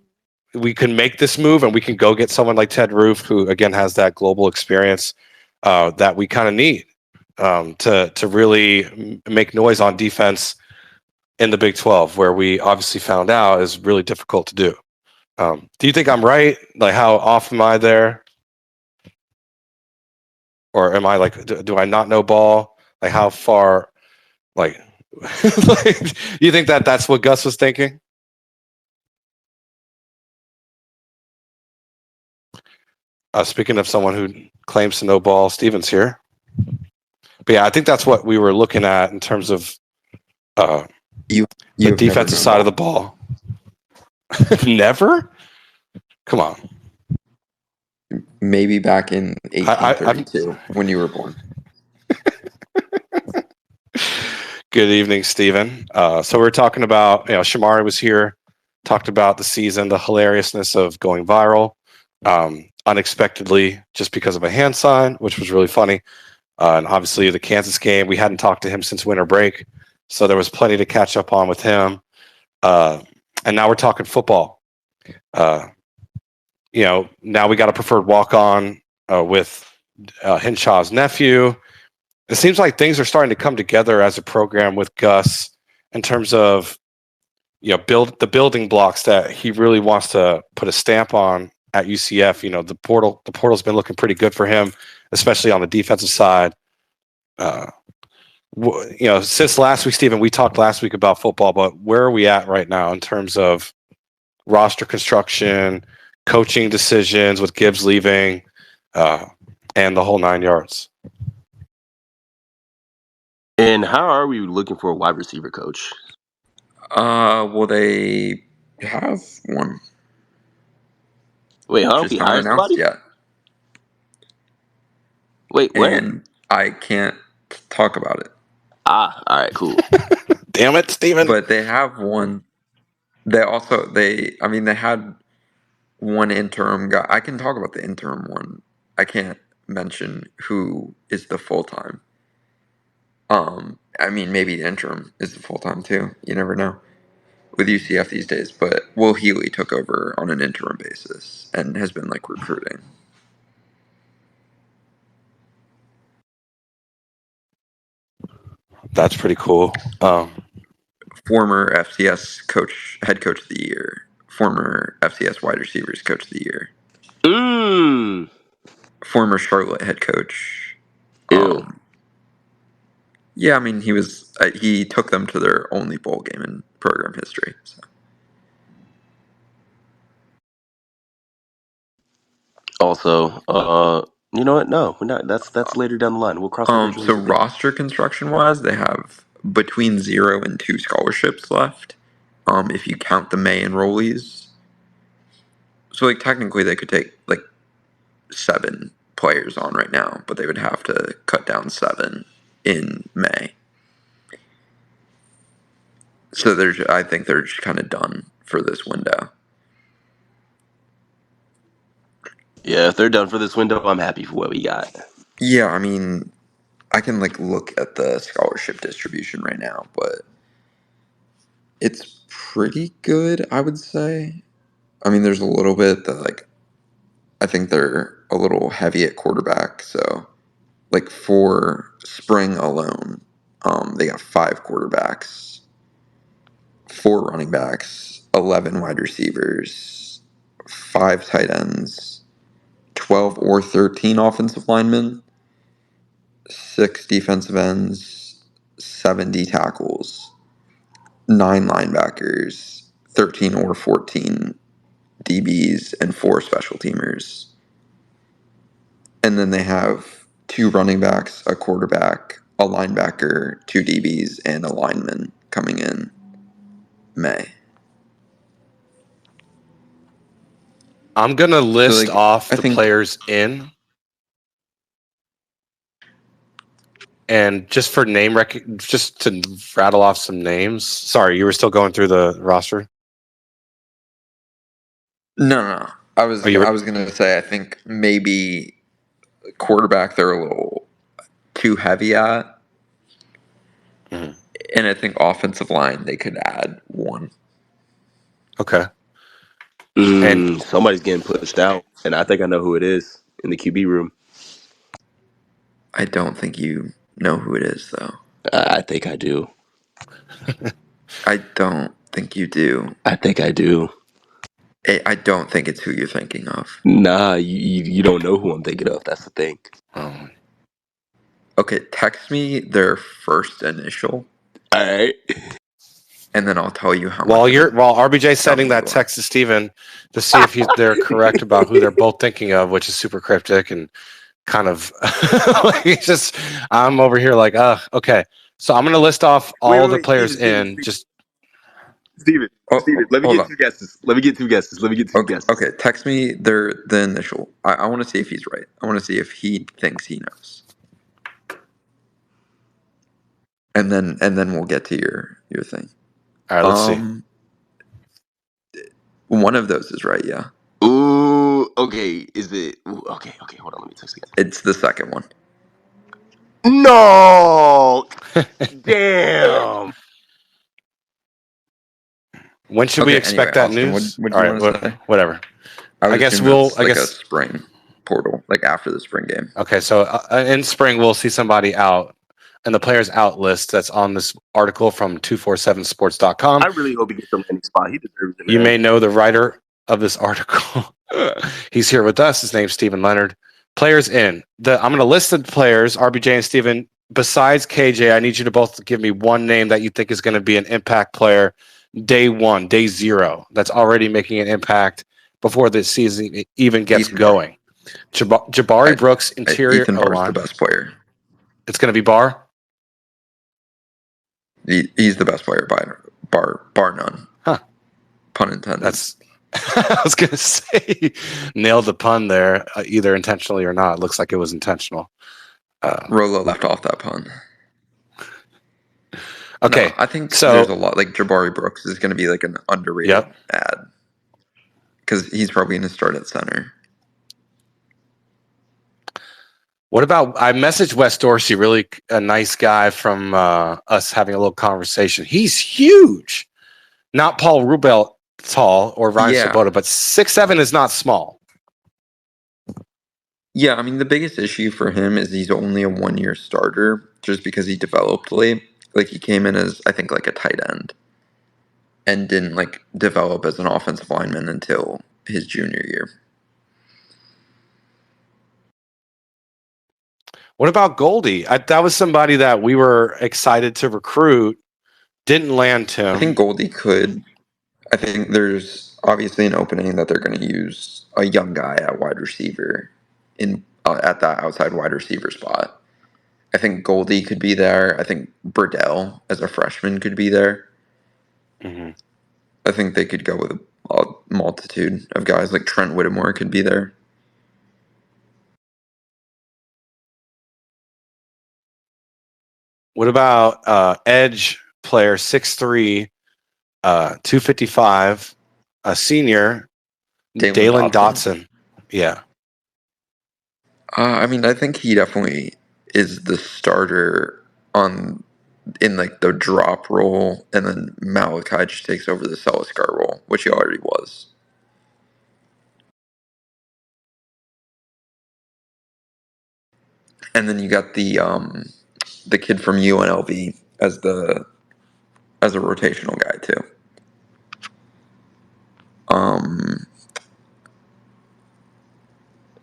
can make this move and we can go get someone like Ted Roof, who again has that global experience that we kind of need to really make noise on defense in the Big 12, where we obviously found out is really difficult to do. Do you think I'm right? Like, how off am I there? Or am I like, do I not know ball? Like, how far, like, like, you think that's what Gus was thinking? Speaking of someone who claims to know ball, Steven's here. But yeah, I think that's what we were looking at in terms of the defensive side of the ball. Never? Come on. Maybe back in 1832 when you were born. Good evening, Steven. So we're talking about, Shemarri was here, talked about the season, the hilariousness of going viral. unexpectedly just because of a hand sign, which was really funny. And obviously the Kansas game, we hadn't talked to him since winter break, so there was plenty to catch up on with him. And now we're talking football. Now we got a preferred walk-on with Hinshaw's nephew. It seems like things are starting to come together as a program with Gus in terms of build the building blocks that he really wants to put a stamp on at UCF. The portal's been looking pretty good for him, especially on the defensive side. Since last week, Stephen, we talked last week about football, but where are we at right now in terms of roster construction, coaching decisions with Gibbs leaving, and the whole 9 yards? And how are we looking for a wide receiver coach? Well, they have one. Wait, huh? Just We not hired announced somebody? yet. Wait, when? And I can't talk about it. All right, cool. Damn it, Stephen. But they have one. They had one interim guy. I can talk about the interim one. I can't mention who is the full-time. Maybe the interim is the full-time too. You never know with UCF these days. But Will Healy took over on an interim basis and has been recruiting. That's pretty cool. Former FCS head coach of the year. Former FCS wide receivers coach of the year. Former Charlotte head coach. Ew. Yeah, he took them to their only bowl game in program history. So. Also, you know what? No, we're not. That's later down the line. We'll cross that bridge when So we get there. roster construction wise, they have between 0 and 2 scholarships left. If you count the May enrollees, so technically they could take 7 players on right now, but they would have to cut down 7 in May. So I think they're just kind of done for this window. Yeah, if they're done for this window, I'm happy for what we got. Yeah, I can look at the scholarship distribution right now, but it's pretty good, I would say. There's a little bit that I think they're a little heavy at quarterback. So for spring alone, they got 5 quarterbacks, 4 running backs, 11 wide receivers, 5 tight ends, 12 or 13 offensive linemen, 6 defensive ends, 70 tackles, 9 linebackers, 13 or 14 DBs, and 4 special teamers. And then they have 2 running backs, a quarterback, a linebacker, 2 DBs, and a lineman coming in May. I'm going to list off the players in. And just for just to rattle off some names. Sorry, you were still going through the roster? No. I was going to say I think maybe quarterback they're a little too heavy at. Mm-hmm. And I think offensive line they could add 1. Okay. And somebody's getting pushed out, and I think I know who it is in the QB room. I don't think you know who it is, though. I think I do. I don't think you do. I think I do. I don't think it's who you're thinking of. Nah, you don't know who I'm thinking of. That's the thing. Okay, text me their first initial. All right. And then I'll tell you how while much. While RBJ sending that text to Steven to see if they're correct about who they're both thinking of, which is super cryptic and kind of I'm over here okay. So I'm going to list off all the players Steven. Steven, let me get 2 guesses. Let me get 2 guesses. Okay, text me the initial. I want to see if he's right. I want to see if he thinks he knows. And then we'll get to your thing. All right, let's see. One of those is right, yeah. Ooh, Okay, is it okay? Hold on, let me text again. It's the second one. No, damn. When should we Okay, expect anyway, that Austin, news? what do All you right, want to say? whatever. I would I guess assume we'll. that's I like a guess spring portal, like after the spring game. okay. So in spring, we'll see somebody out, and the players out list that's on this article from 247sports.com. I really hope he gets a landing spot. He deserves it, man. You may know the writer of this article. He's here with us. His name's Stephen Leonard. Players in. I'm going to list the players, RBJ and Stephen. Besides KJ, I need you to both give me one name that you think is going to be an impact player day one, day zero, that's already making an impact before the season even gets Ethan going. Jabari Brooks, interior Ethan Barr's O-line. the best player. It's going to be Barr? He's the best player by bar none. Huh. Pun intended. That's I was going to say, nailed the pun there, either intentionally or not. It looks like it was intentional. Rolo left off that pun. Okay, No, I think so there's a lot. Like Jabari Brooks is going to be like an underrated ad because he's probably going to start at center. what about? I messaged Wes Dorsey, really a nice guy from us having a little conversation. He's huge, not Paul Rubel tall or Ryan Sabota, but 6'7" is not small. Yeah, I mean the biggest issue for him is he's only a 1-year starter, just because he developed late. Like he came in as I think like a tight end, and didn't like develop as an offensive lineman until his junior year. What about Goldie? That was somebody that we were excited to recruit. Didn't land him. I think Goldie could. I think there's obviously an opening that they're going to use a young guy at wide receiver at that outside wide receiver spot. I think Goldie could be there. I think Burdell as a freshman could be there. Mm-hmm. I think they could go with a multitude of guys. Like Trent Whittemore could be there. What about edge player 6'3", 255, a senior, Dalen Dotson? Yeah. I mean, I think he definitely is the starter in like the drop role, and then Malachi just takes over the Celiscar role, which he already was. And then you got the kid from UNLV as a rotational guy too.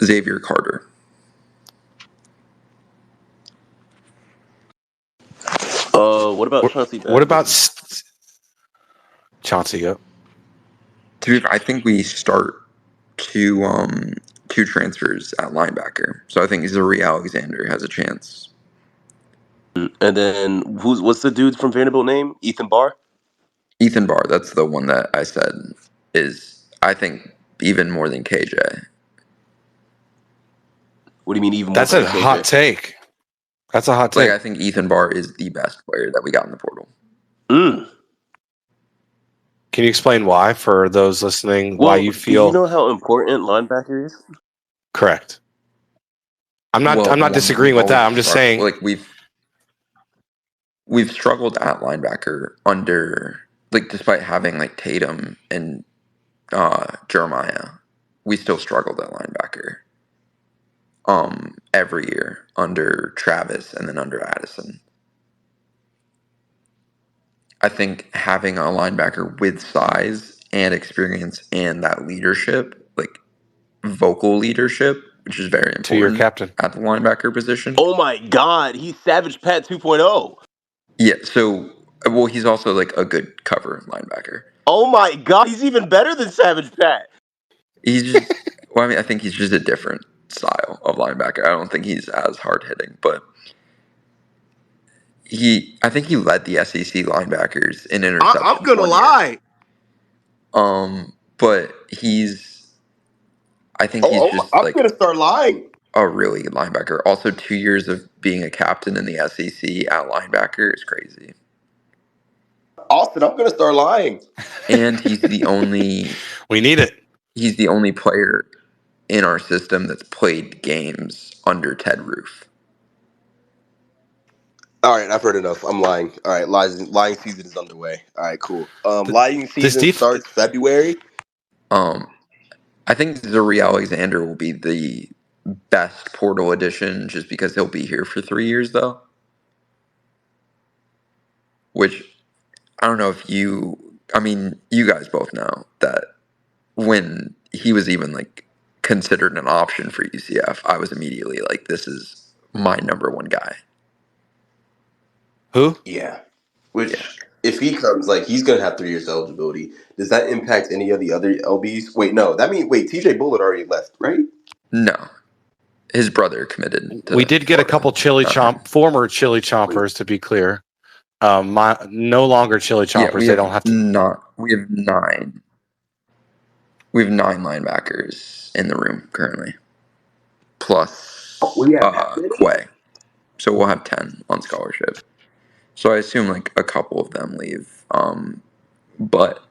Xavier Carter. What about Chauncey? What about Chauncey? Yep. I think we start two transfers at linebacker, so I think Zuri Alexander has a chance. And then what's the dude from Vanderbilt name? Ethan Barr? Ethan Barr, that's the one that I said is, I think, even more than KJ. What do you mean even more? That's a hot take. That's a hot take. Like, I think Ethan Barr is the best player that we got in the portal. Can you explain why, for those listening, why you feel? Do you know how important linebacker is? Correct. I'm not disagreeing with that. I'm just saying, like we've struggled at linebacker under, like, despite having like Tatum and Jeremiah, we still struggled at linebacker. Every year under Travis and then under Addison. I think having a linebacker with size and experience and that leadership, like vocal leadership, which is very important, to your captain at the linebacker position. Oh my God, he's Savage Pat 2.0. Yeah, so he's also like a good cover linebacker. Oh my God, he's even better than Savage Pat. He's just I mean, I think he's just a different style of linebacker. I don't think he's as hard hitting, but I think he led the SEC linebackers in interceptions. I'm gonna lie. But I think he's just I'm gonna start lying. A really good linebacker. Also, 2 years of being a captain in the SEC at linebacker is crazy. Austin, I'm gonna start lying. And he's the only. We need it. He's the only player in our system that's played games under Ted Roof. All right, I've heard enough. I'm lying. All right, lying season is underway. All right, cool. Lying This season starts February. I think Zuri Alexander will be the best portal addition just because he'll be here for 3 years, though. Which, I don't know if you guys both know that when he was even like considered an option for UCF, I was immediately like, this is my number one guy. Who? Yeah. Yeah. Which, if he comes, like, he's going to have 3 years eligibility. Does that impact any of the other LBs? Wait, no. TJ Bullitt already left, right? No. His brother committed We to did get a Florida. couple former chili chompers, to be clear. No longer chili chompers. We They have don't have to. we have 9. We have 9 linebackers in the room currently, plus We have that many? Quay. So we'll have 10 on scholarship. So I assume like a couple of them leave. But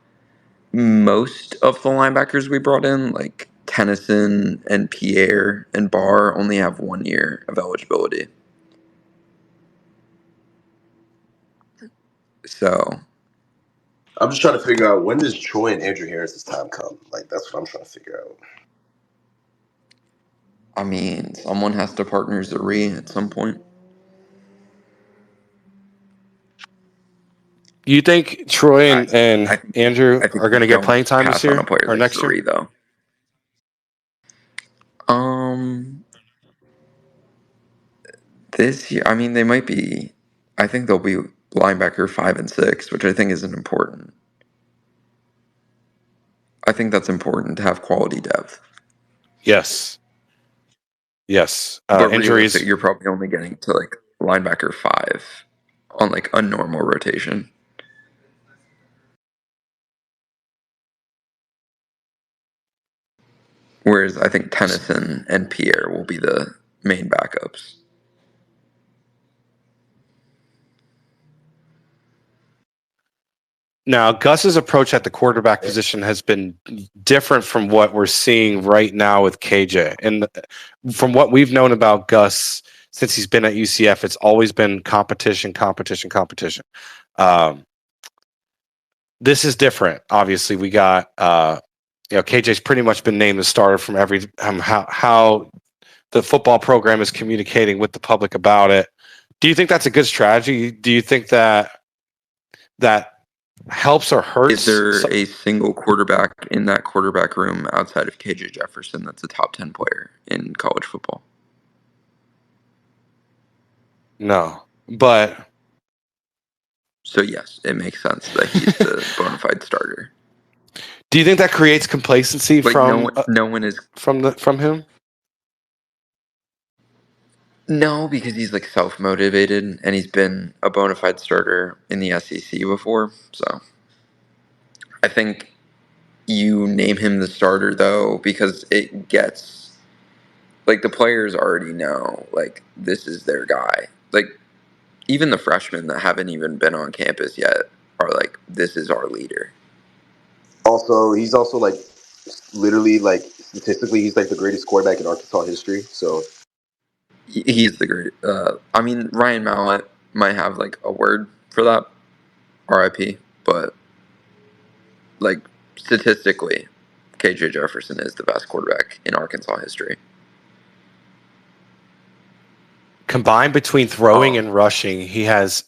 most of the linebackers we brought in, like Tennyson and Pierre and Barr, only have 1 year of eligibility. So I'm just trying to figure out, when does Troy and Andrew Harris's time come? Like, that's what I'm trying to figure out. I mean, someone has to partner Zuri at some point. You think Troy and I think Andrew I think are going to you get don't playing time this pass on a year player or like next year? Zuri though. This year, I mean, they might be. I think they'll be linebacker 5 and 6, which I think isn't important. I think that's important to have quality depth. Yes. But realistic, Injuries. you're probably only getting to like linebacker 5 on like a normal rotation. Whereas I think Tennyson and Pierre will be the main backups. Now, Gus's approach at the quarterback position has been different from what we're seeing right now with KJ. And from what we've known about Gus since he's been at UCF, it's always been competition. This is different. Obviously, we got KJ's pretty much been named the starter from every how the football program is communicating with the public about it. Do you think that's a good strategy? Do you think that helps or hurts? Is there a single quarterback in that quarterback room outside of KJ Jefferson that's a top 10 player in college football? No, but so yes, it makes sense that he's the bona fide starter. Do you think that creates complacency like from no one is from him? No, because he's like self-motivated and he's been a bona fide starter in the SEC before. So I think you name him the starter though because it gets like the players already know like this is their guy. Like even the freshmen that haven't even been on campus yet are like this is our leader. Also, he's also like literally like statistically, he's like the greatest quarterback in Arkansas history. So he's the great. I mean, Ryan Mallett might have like a word for that, RIP, but like statistically, KJ Jefferson is the best quarterback in Arkansas history. Combined between throwing and rushing, he has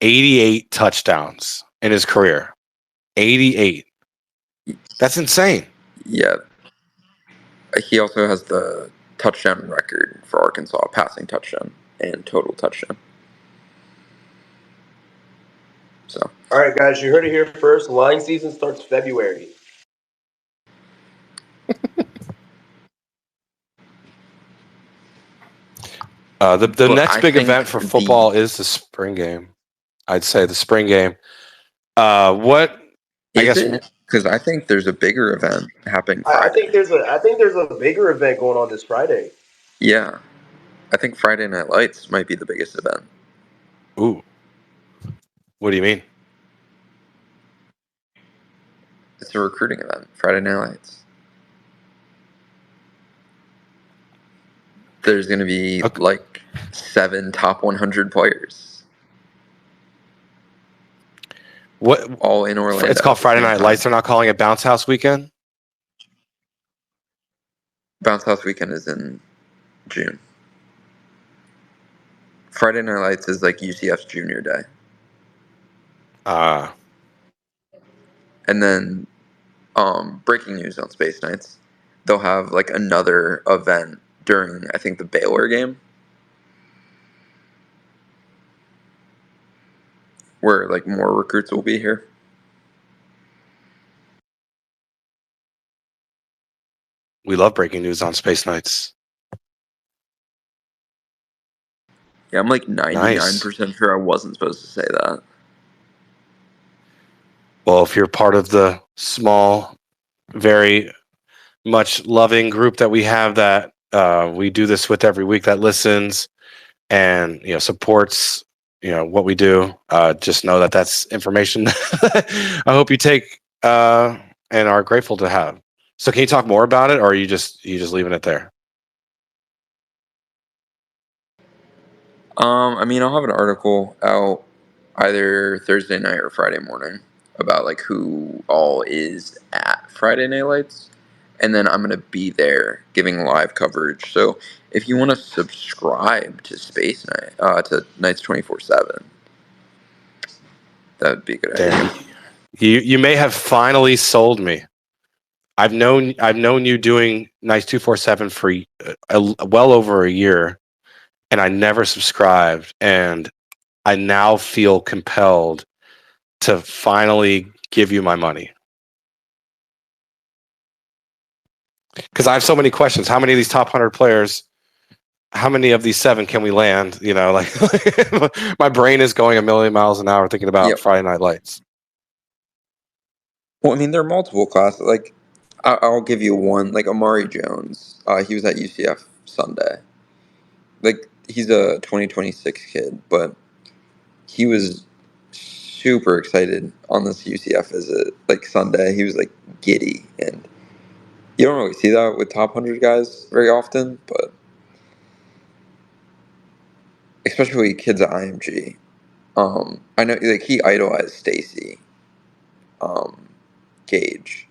88 touchdowns in his career. 88. That's insane. Yeah. He also has the touchdown record for Arkansas, passing touchdown and total touchdown. So, all right, guys, you heard it here first. Line season starts February. The next big event for football is the spring game. I'd say the spring game. What? I guess because I think there's a bigger event happening Friday. I think there's a bigger event going on this Friday. Yeah, I think Friday Night Lights might be the biggest event. Ooh, what do you mean? It's a recruiting event. Friday Night Lights. there's going to be Okay. like 7 top 100 players What all in Orlando. it's called at the Friday same Night time. Lights. They're not calling it Bounce House Weekend. Bounce House Weekend is in June. Friday Night Lights is like UCF's junior day. And then breaking news on Space Nights, they'll have like another event during, I think, the Baylor game, where like more recruits will be here. we love breaking news on Space Nights. Yeah, I'm like 99% sure I wasn't supposed to say that. Well, if you're part of the small, very much loving group that we have that we do this with every week, that listens and supports what we do, just know that that's information I hope you take and are grateful to have. So can you talk more about it, or are you just leaving it there? I mean, I'll have an article out either Thursday night or Friday morning about like who all is at Friday Night Lights, and then I'm gonna be there giving live coverage. So if you want to subscribe to Space Night, to Nights 24/7, that would be a good idea. You may have finally sold me. I've known you doing Nights 247 for well over a year, and I never subscribed, and I now feel compelled to finally give you my money. Because I have so many questions. How many of these top 100 players, how many of these 7 can we land? Like my brain is going a million miles an hour thinking about Friday Night Lights. Well, I mean, there are multiple classes. Like, I'll give you one. Like, Amari Jones, he was at UCF Sunday. Like, he's a 2026 kid, but he was super excited on this UCF visit. Like, Sunday, he was, like, giddy. And you don't really see that with top 100 guys very often, but especially kids at IMG. I know, like, he idolized Stacy Gage,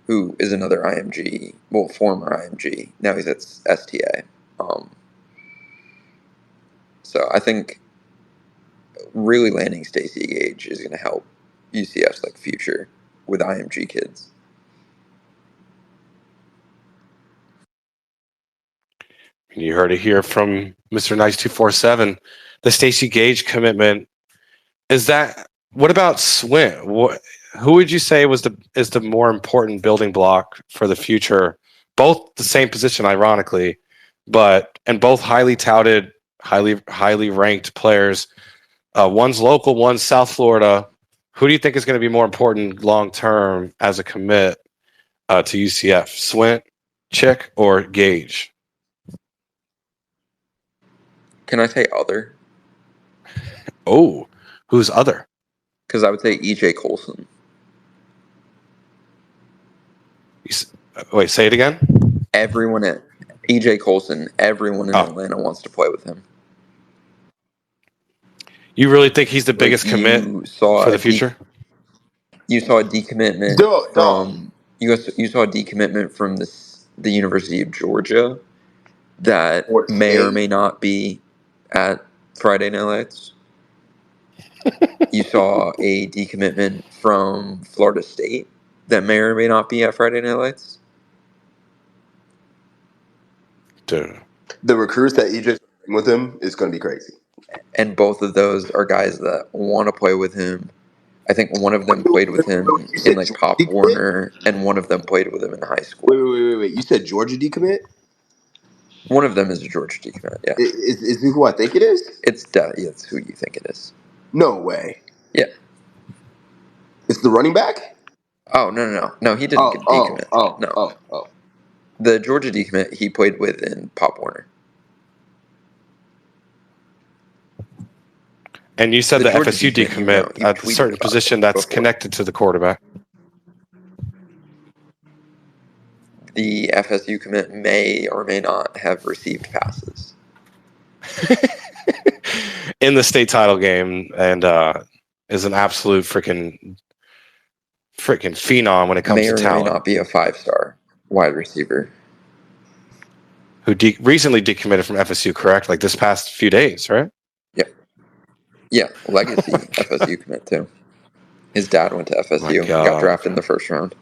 who is another IMG, well, former IMG. Now he's at STA. So I think really landing Stacy Gage is going to help UCF's like future with IMG kids. You heard it here from Mr. Nice 247. The Stacy Gage commitment is that. What about Swint? Who would you say is the more important building block for the future? Both the same position, ironically, and both highly touted, highly ranked players. One's local, one's South Florida. Who do you think is going to be more important long term as a commit to UCF? Swint, Chick, or Gage? Can I say other? Oh, who's other? Because I would say EJ Colson. Wait, say it again. Everyone at EJ Colson, everyone in Atlanta wants to play with him. You really think he's the biggest commit for the future? You saw a decommitment from you saw a decommitment from the University of Georgia that may or may not be at Friday Night Lights. You saw a decommitment from Florida State that may or may not be at Friday Night Lights. Dude. The recruits that EJ's with him is going to be crazy. And both of those are guys that want to play with him. I think one of them played with him in like Pop Warner, and one of them played with him in high school. Wait. You said Georgia decommit? One of them is a Georgia decommit, yeah. Is who I think it is? It's who you think it is. No way. Yeah. It's the running back? Oh, no. He didn't get decommit. No. The Georgia decommit he played with in Pop Warner. And you said the FSU decommit at a certain position that's connected to the quarterback. The the FSU commit may or may not have received passes. In the state title game, and is an absolute freaking phenom when it comes May to or may talent. not be a 5-star wide receiver. Who recently decommitted from FSU, correct? Like this past few days, right? Yeah, legacy FSU commit too. His dad went to My FSU, got God. drafted in the first round.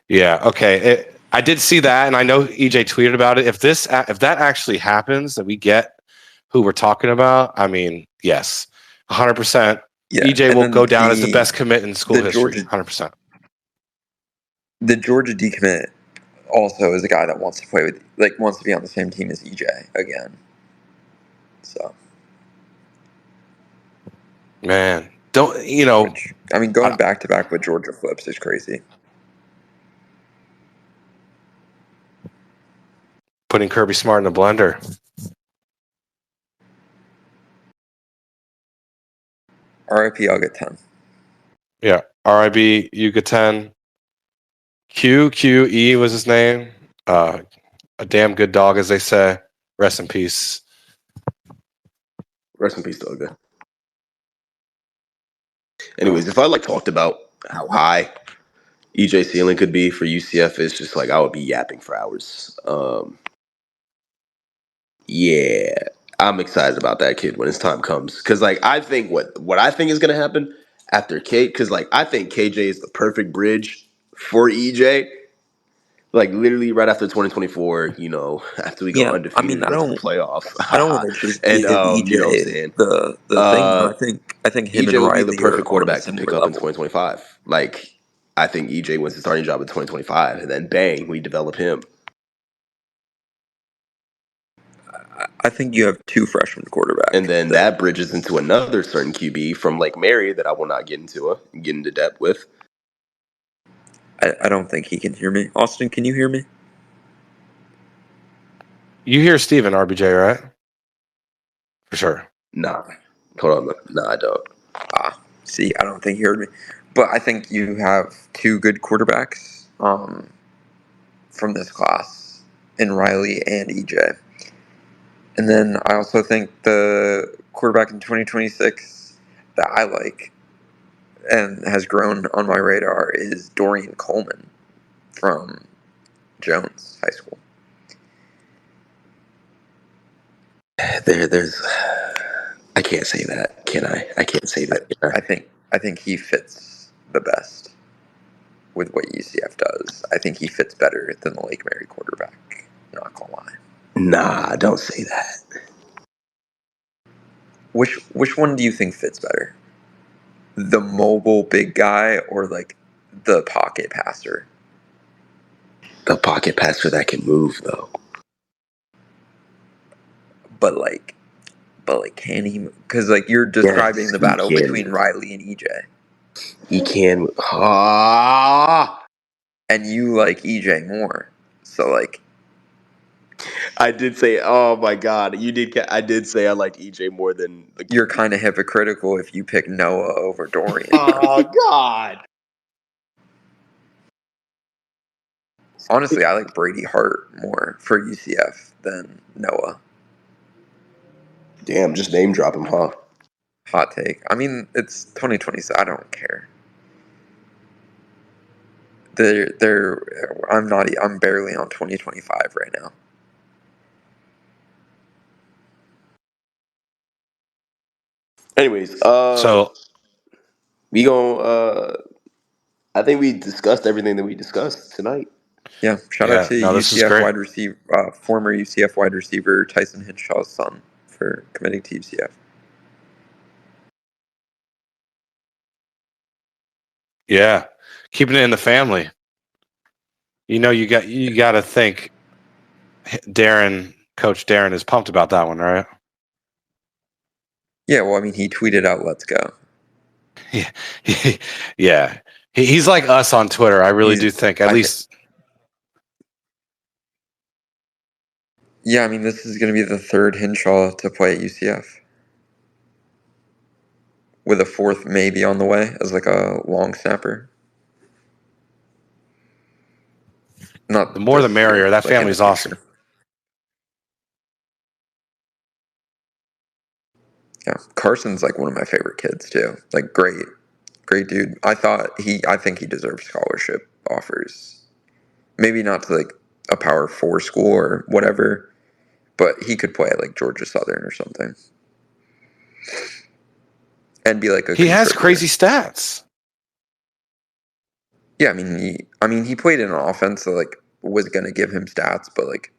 Yeah. Okay. I did see that, and I know EJ tweeted about it. If that actually happens, that we get who we're talking about, I mean, yes, 100%. Yeah, EJ and will then go down as the best commit in school history. 100%. The Georgia decommit also is a guy that wants to be on the same team as EJ again. So, Man, which I mean, going back to back with Georgia flips is crazy. putting Kirby Smart in the blender. RIP, I'll get 10. Yeah. RIB, you get 10. QQE was his name. A damn good dog, as they say. Rest in peace. Rest in peace, Doga. Anyways, if I talked about how high EJ ceiling could be for UCF, it's just I would be yapping for hours. Yeah, I'm excited about that kid when his time comes. Because I think what I think is gonna happen after K, because I think KJ is the perfect bridge for EJ. Literally right after 2024, after we go Yeah, I undefeated mean, and go to the playoffs, I don't want to just and give you know what I'm EJ saying. the thing. I think him and EJ would be the Riley are perfect on a quarterback to similar pick up in level. 2025. I think EJ wins the starting job in 2025, and then bang, we develop him. I think you have two freshman quarterbacks. And then that bridges into another certain QB from Lake Mary that I will not get into depth with. I don't think he can hear me. Austin, can you hear me? You hear Steven, RBJ, right? For sure. Nah. Hold on. Nah, I don't. See, I don't think he heard me. But I think you have two good quarterbacks from this class in Riley and EJ. And then I also think the quarterback in 2026 that I like and has grown on my radar is Dorian Coleman from Jones High School. There's. I can't say that, can I? I can't say that. I think he fits the best with what UCF does. I think he fits better than the Lake Mary quarterback. Not gonna lie. Nah, don't say that. Which one do you think fits better? The mobile big guy or the pocket passer? The pocket passer that can move, though. But can he? Because you're describing Yes, the he battle can between move. Riley and EJ, He can. and you like EJ more. So I did say, oh my God, you did. I did say I liked EJ more than the. you're kind of hypocritical if you pick Noah over Dorian. Oh God. Honestly, I like Brady Hart more for UCF than Noah. Damn, just name drop him, huh? Hot take. I mean, it's 2020, so I don't care. I'm barely on 2025 right now. Anyways, So we gon' I think we discussed everything that we discussed tonight. Yeah, shout out yeah, to no, this is UCF great. wide receiver, former UCF wide receiver Tyson Hinshaw's son for committing to UCF. Yeah, keeping it in the family. You got to think Coach Darren is pumped about that one, right? Yeah, well, I mean, he tweeted out, "Let's go." Yeah, yeah. He's like us on Twitter. I really do think, at least. Yeah, I mean, this is going to be the third Hinshaw to play at UCF, with a fourth maybe on the way as a long snapper. Not The more the this merrier. year, That like in the family's awesome. future. Yeah, Carson's like one of my favorite kids too. Like great dude. I think he deserves scholarship offers. Maybe not to like a Power 4 school or whatever, but he could play at like Georgia Southern or something and be like a He has contributor. crazy stats. Yeah, I mean he played in an offense that like was gonna give him stats, but like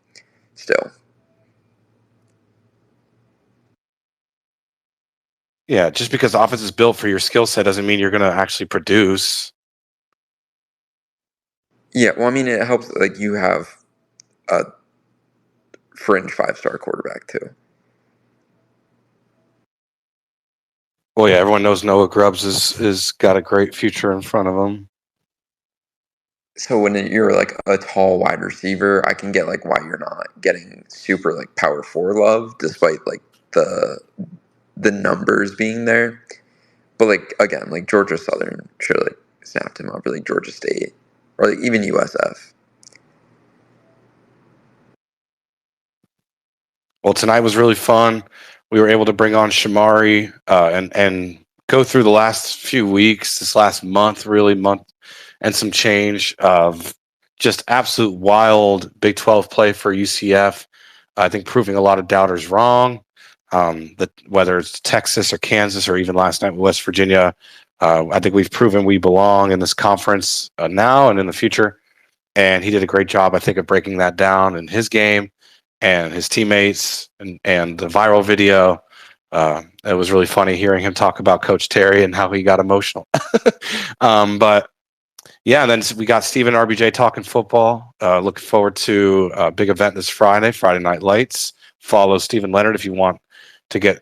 still. Yeah, just because the offense is built for your skill set doesn't mean you're going to actually produce. Yeah, well, I mean it helps like you have a fringe 5-star quarterback too. Well, yeah, everyone knows Noah Grubbs is got a great future in front of him. So when you're like a tall wide receiver, I can get like why you're not getting super like Power 4 love, despite like the numbers being there. But like again, like Georgia Southern should like snapped him up, or like Georgia State, or like even USF. Well, tonight was really fun. We were able to bring on Shemarri and go through the last few weeks, this last month and some change of just absolute wild Big 12 play for UCF. I think proving a lot of doubters wrong. That whether it's Texas or Kansas or even last night with West Virginia, I think we've proven we belong in this conference now and in the future. And he did a great job, I think, of breaking that down in his game and his teammates and the viral video. It was really funny hearing him talk about Coach Terry and how he got emotional. But yeah, and then we got Stephen RBJ talking football. Looking forward to a big event this Friday Night Lights. Follow Stephen Leonard if you want to get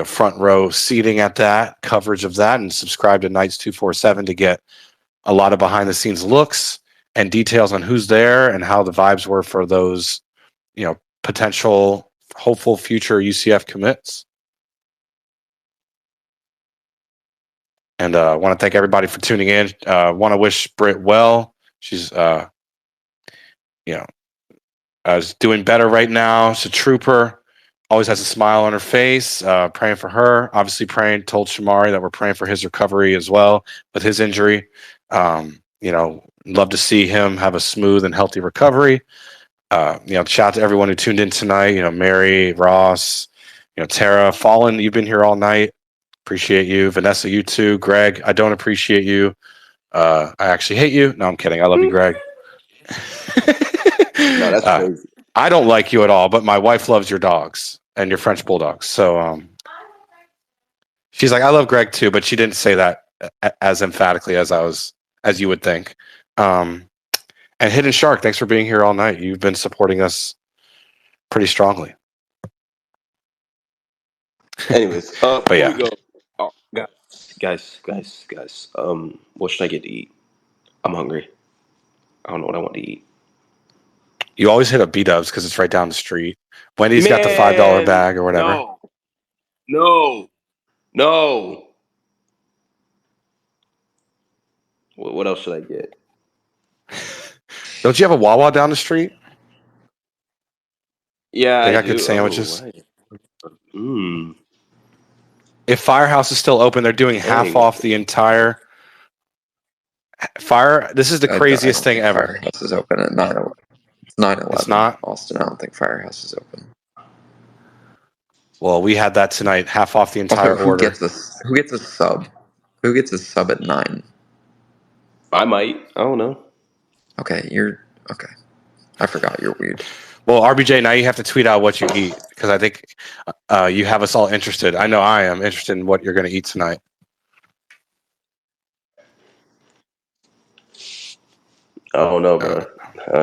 front row seating at that, coverage of that, and subscribe to Knights 247 to get a lot of behind the scenes looks and details on who's there and how the vibes were for those potential hopeful future UCF commits. And I want to thank everybody for tuning in. Want to wish Britt well. She's is doing better right now. She's a trooper. Always has a smile on her face. Praying for her. Obviously told Shemarri that we're praying for his recovery as well with his injury. Love to see him have a smooth and healthy recovery. Shout out to everyone who tuned in tonight. Mary, Ross, Tara, Fallen, you've been here all night. Appreciate you. Vanessa, you too. Greg, I don't appreciate you. I actually hate you. No, I'm kidding. I love you, Greg. No, that's crazy. I don't like you at all, but my wife loves your dogs and your French bulldogs. So she's like, I love Greg too, but she didn't say that as emphatically as you would think. And Hidden Shark, thanks for being here all night. You've been supporting us pretty strongly. Anyways, but yeah, we go. Oh, guys. What should I get to eat? I'm hungry. I don't know what I want to eat. You always hit up B-Dubs because it's right down the street. Wendy's got the $5 bag or whatever. No. What else should I get? Don't you have a Wawa down the street? Yeah, they got I do. Good sandwiches. If Firehouse is still open, they're doing half off the entire Fire. This is the craziest thing ever. Firehouse is open at 9/11. It's 9/11. It's not Austin. I don't think Firehouse is open. Well, we had that tonight. Half off the entire also, who order. Who gets a sub? Who gets a sub at 9? I might. I don't know. Okay, you're okay. I forgot you're weird. Well, RBJ, now you have to tweet out what you eat because I think you have us all interested. I know I am interested in what you're going to eat tonight. I don't know, bro.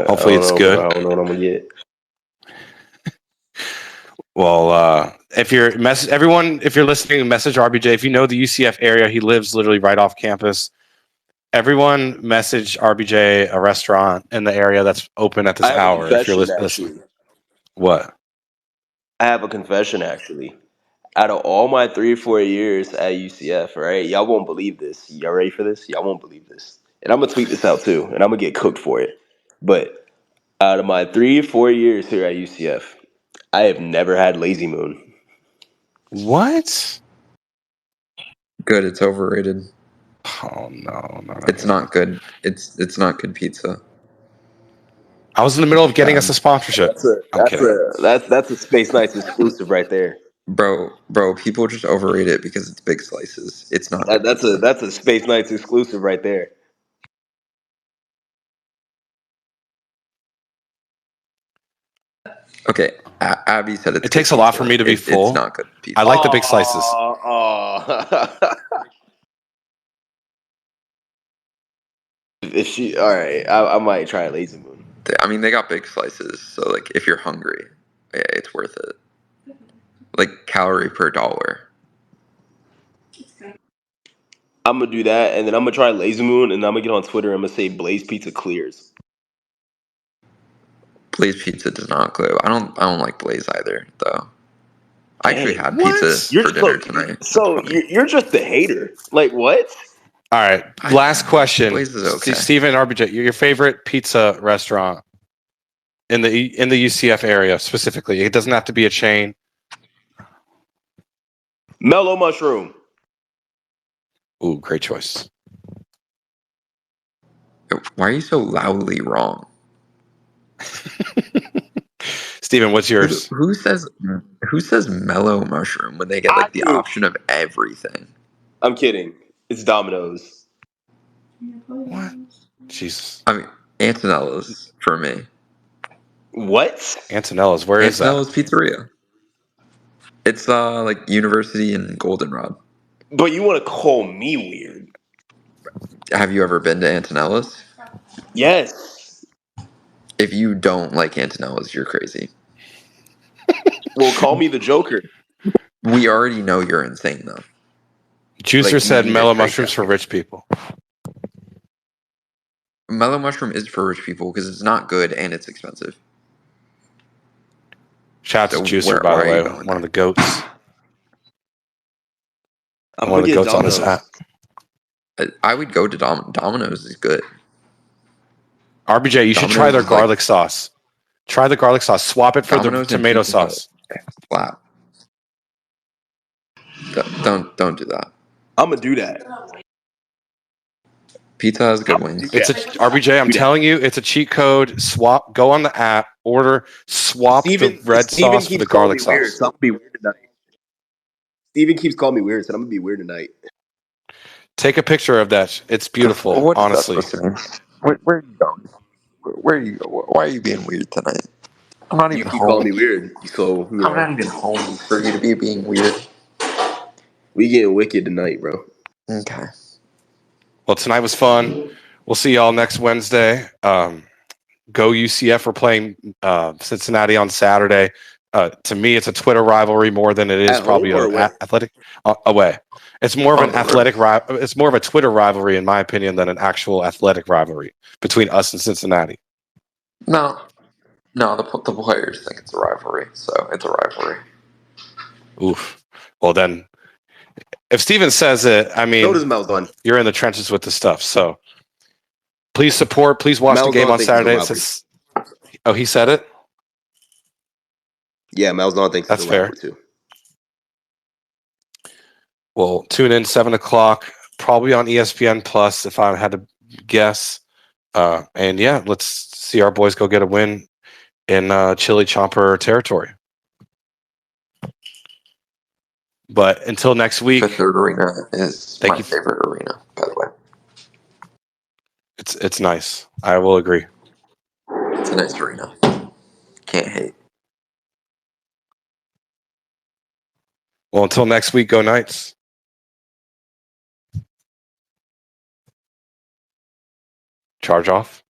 Hopefully it's good. Bro. I don't know what I'm gonna get. Well, if you're listening, message RBJ. If you know the UCF area, he lives literally right off campus. Everyone message RBJ a restaurant in the area that's open at this hour. If you're listening, what? I have a confession actually. Out of all my 3 or 4 years at UCF, right? Y'all won't believe this. Y'all ready for this? Y'all won't believe this. And I'm gonna tweet this out too, and I'm gonna get cooked for it. But Out of my 3-4 years here at UCF, I have never had Lazy Moon. What? Good. It's overrated. Oh no, It's not good. It's not good pizza. I was in the middle of getting us a Bad. sponsorship. I'm kidding. That's a Space Nights exclusive right there. Bro, people just overrate it because it's big slices. It's not good pizza. That's a Space Nights exclusive right there. Okay, Abby said it's It good takes a lot pizza. for me to be It's full. not good pizza. I like the big slices. If she, all right, I might try Lazy Moon. I mean, they got big slices, so like if you're hungry, yeah, it's worth it. Like calorie per dollar. I'm gonna do that, and then I'm gonna try Lazy Moon, and I'm gonna get on Twitter. And I'm gonna say Blaze Pizza clears. Blaze pizza does not glue. I don't like Blaze either, though. I actually Dang, had What? pizza for dinner tonight. That's funny. you're just a hater. Like what? All right. Last question. Blaze is okay. Steven RBJ, your favorite pizza restaurant in the UCF area specifically. It doesn't have to be a chain. Mellow Mushroom. Ooh, great choice. Why are you so loudly wrong? Steven, what's yours? Who says mellow mushroom when they get like the do. option of everything? I'm kidding. It's Domino's. What? Jesus. I mean, Antonella's for me. What? Antonella's, where is that? Antonella's Pizzeria. It's like University and Goldenrod. But you want to call me weird? Have you ever been to Antonella's? Yes. If you don't like Antonella's, you're crazy. Well, call me the Joker. We already know you're insane, though. Juicer Like, said you need to mellow break mushrooms that. for rich people. Mellow mushroom is for rich people because it's not good and it's expensive. Shout out So to Juicer, where by the are you way, going one of there? the goats. I'm One gonna of the get goats on this Domino's. app. I would go to Domino's is good. RBJ, you should try Domino's their is like garlic sauce. Try the garlic sauce. Swap it for the Domino's and tomato Pizza sauce. Hut. Flat. Don't do that. I'm gonna do that. Pizza has good Do wings. It's a that. RBJ. I'm Do that. telling you, it's a cheat code. Swap. Go on the app. Swap the red Steven sauce for keeps the calling garlic me weird, sauce. so I'm gonna be weird tonight. Steven keeps calling me weird, so I'm gonna be weird tonight. Take a picture of that. It's beautiful. What is Honestly, that supposed to mean? Where are you going? Where are you? Why are you being weird tonight? I'm not You even keep calling me home. weird, so I'm not even home for you to be being weird. we getting wicked tonight, bro. Okay. well, tonight was fun. We'll see y'all next Wednesday. Go UCF. We're playing Cincinnati on Saturday. To me, it's a Twitter rivalry more than it is At home probably or an away? athletic away. It's more of On an the athletic road. It's more of a Twitter rivalry, in my opinion, than an actual athletic rivalry between us and Cincinnati. No, the players think it's a rivalry, so it's a rivalry. Oof. Well, then, if Steven says it, I So mean, does Malzahn. you're in the trenches with the stuff. So please support. Please watch the game Malzahn on thinks it's a Saturday. rivalry. Oh, he said it? Yeah, Malzahn thinks That's it's a fair. rivalry too. Well, tune in 7:00, probably on ESPN Plus, if I had to guess. And yeah, let's see our boys go get a win in Chili Chomper territory. But until next week, Fifth Third Arena is thank my you. favorite arena, by the way. It's nice. I will agree. It's a nice arena. Can't hate. Well, until next week, go Knights. Charge off.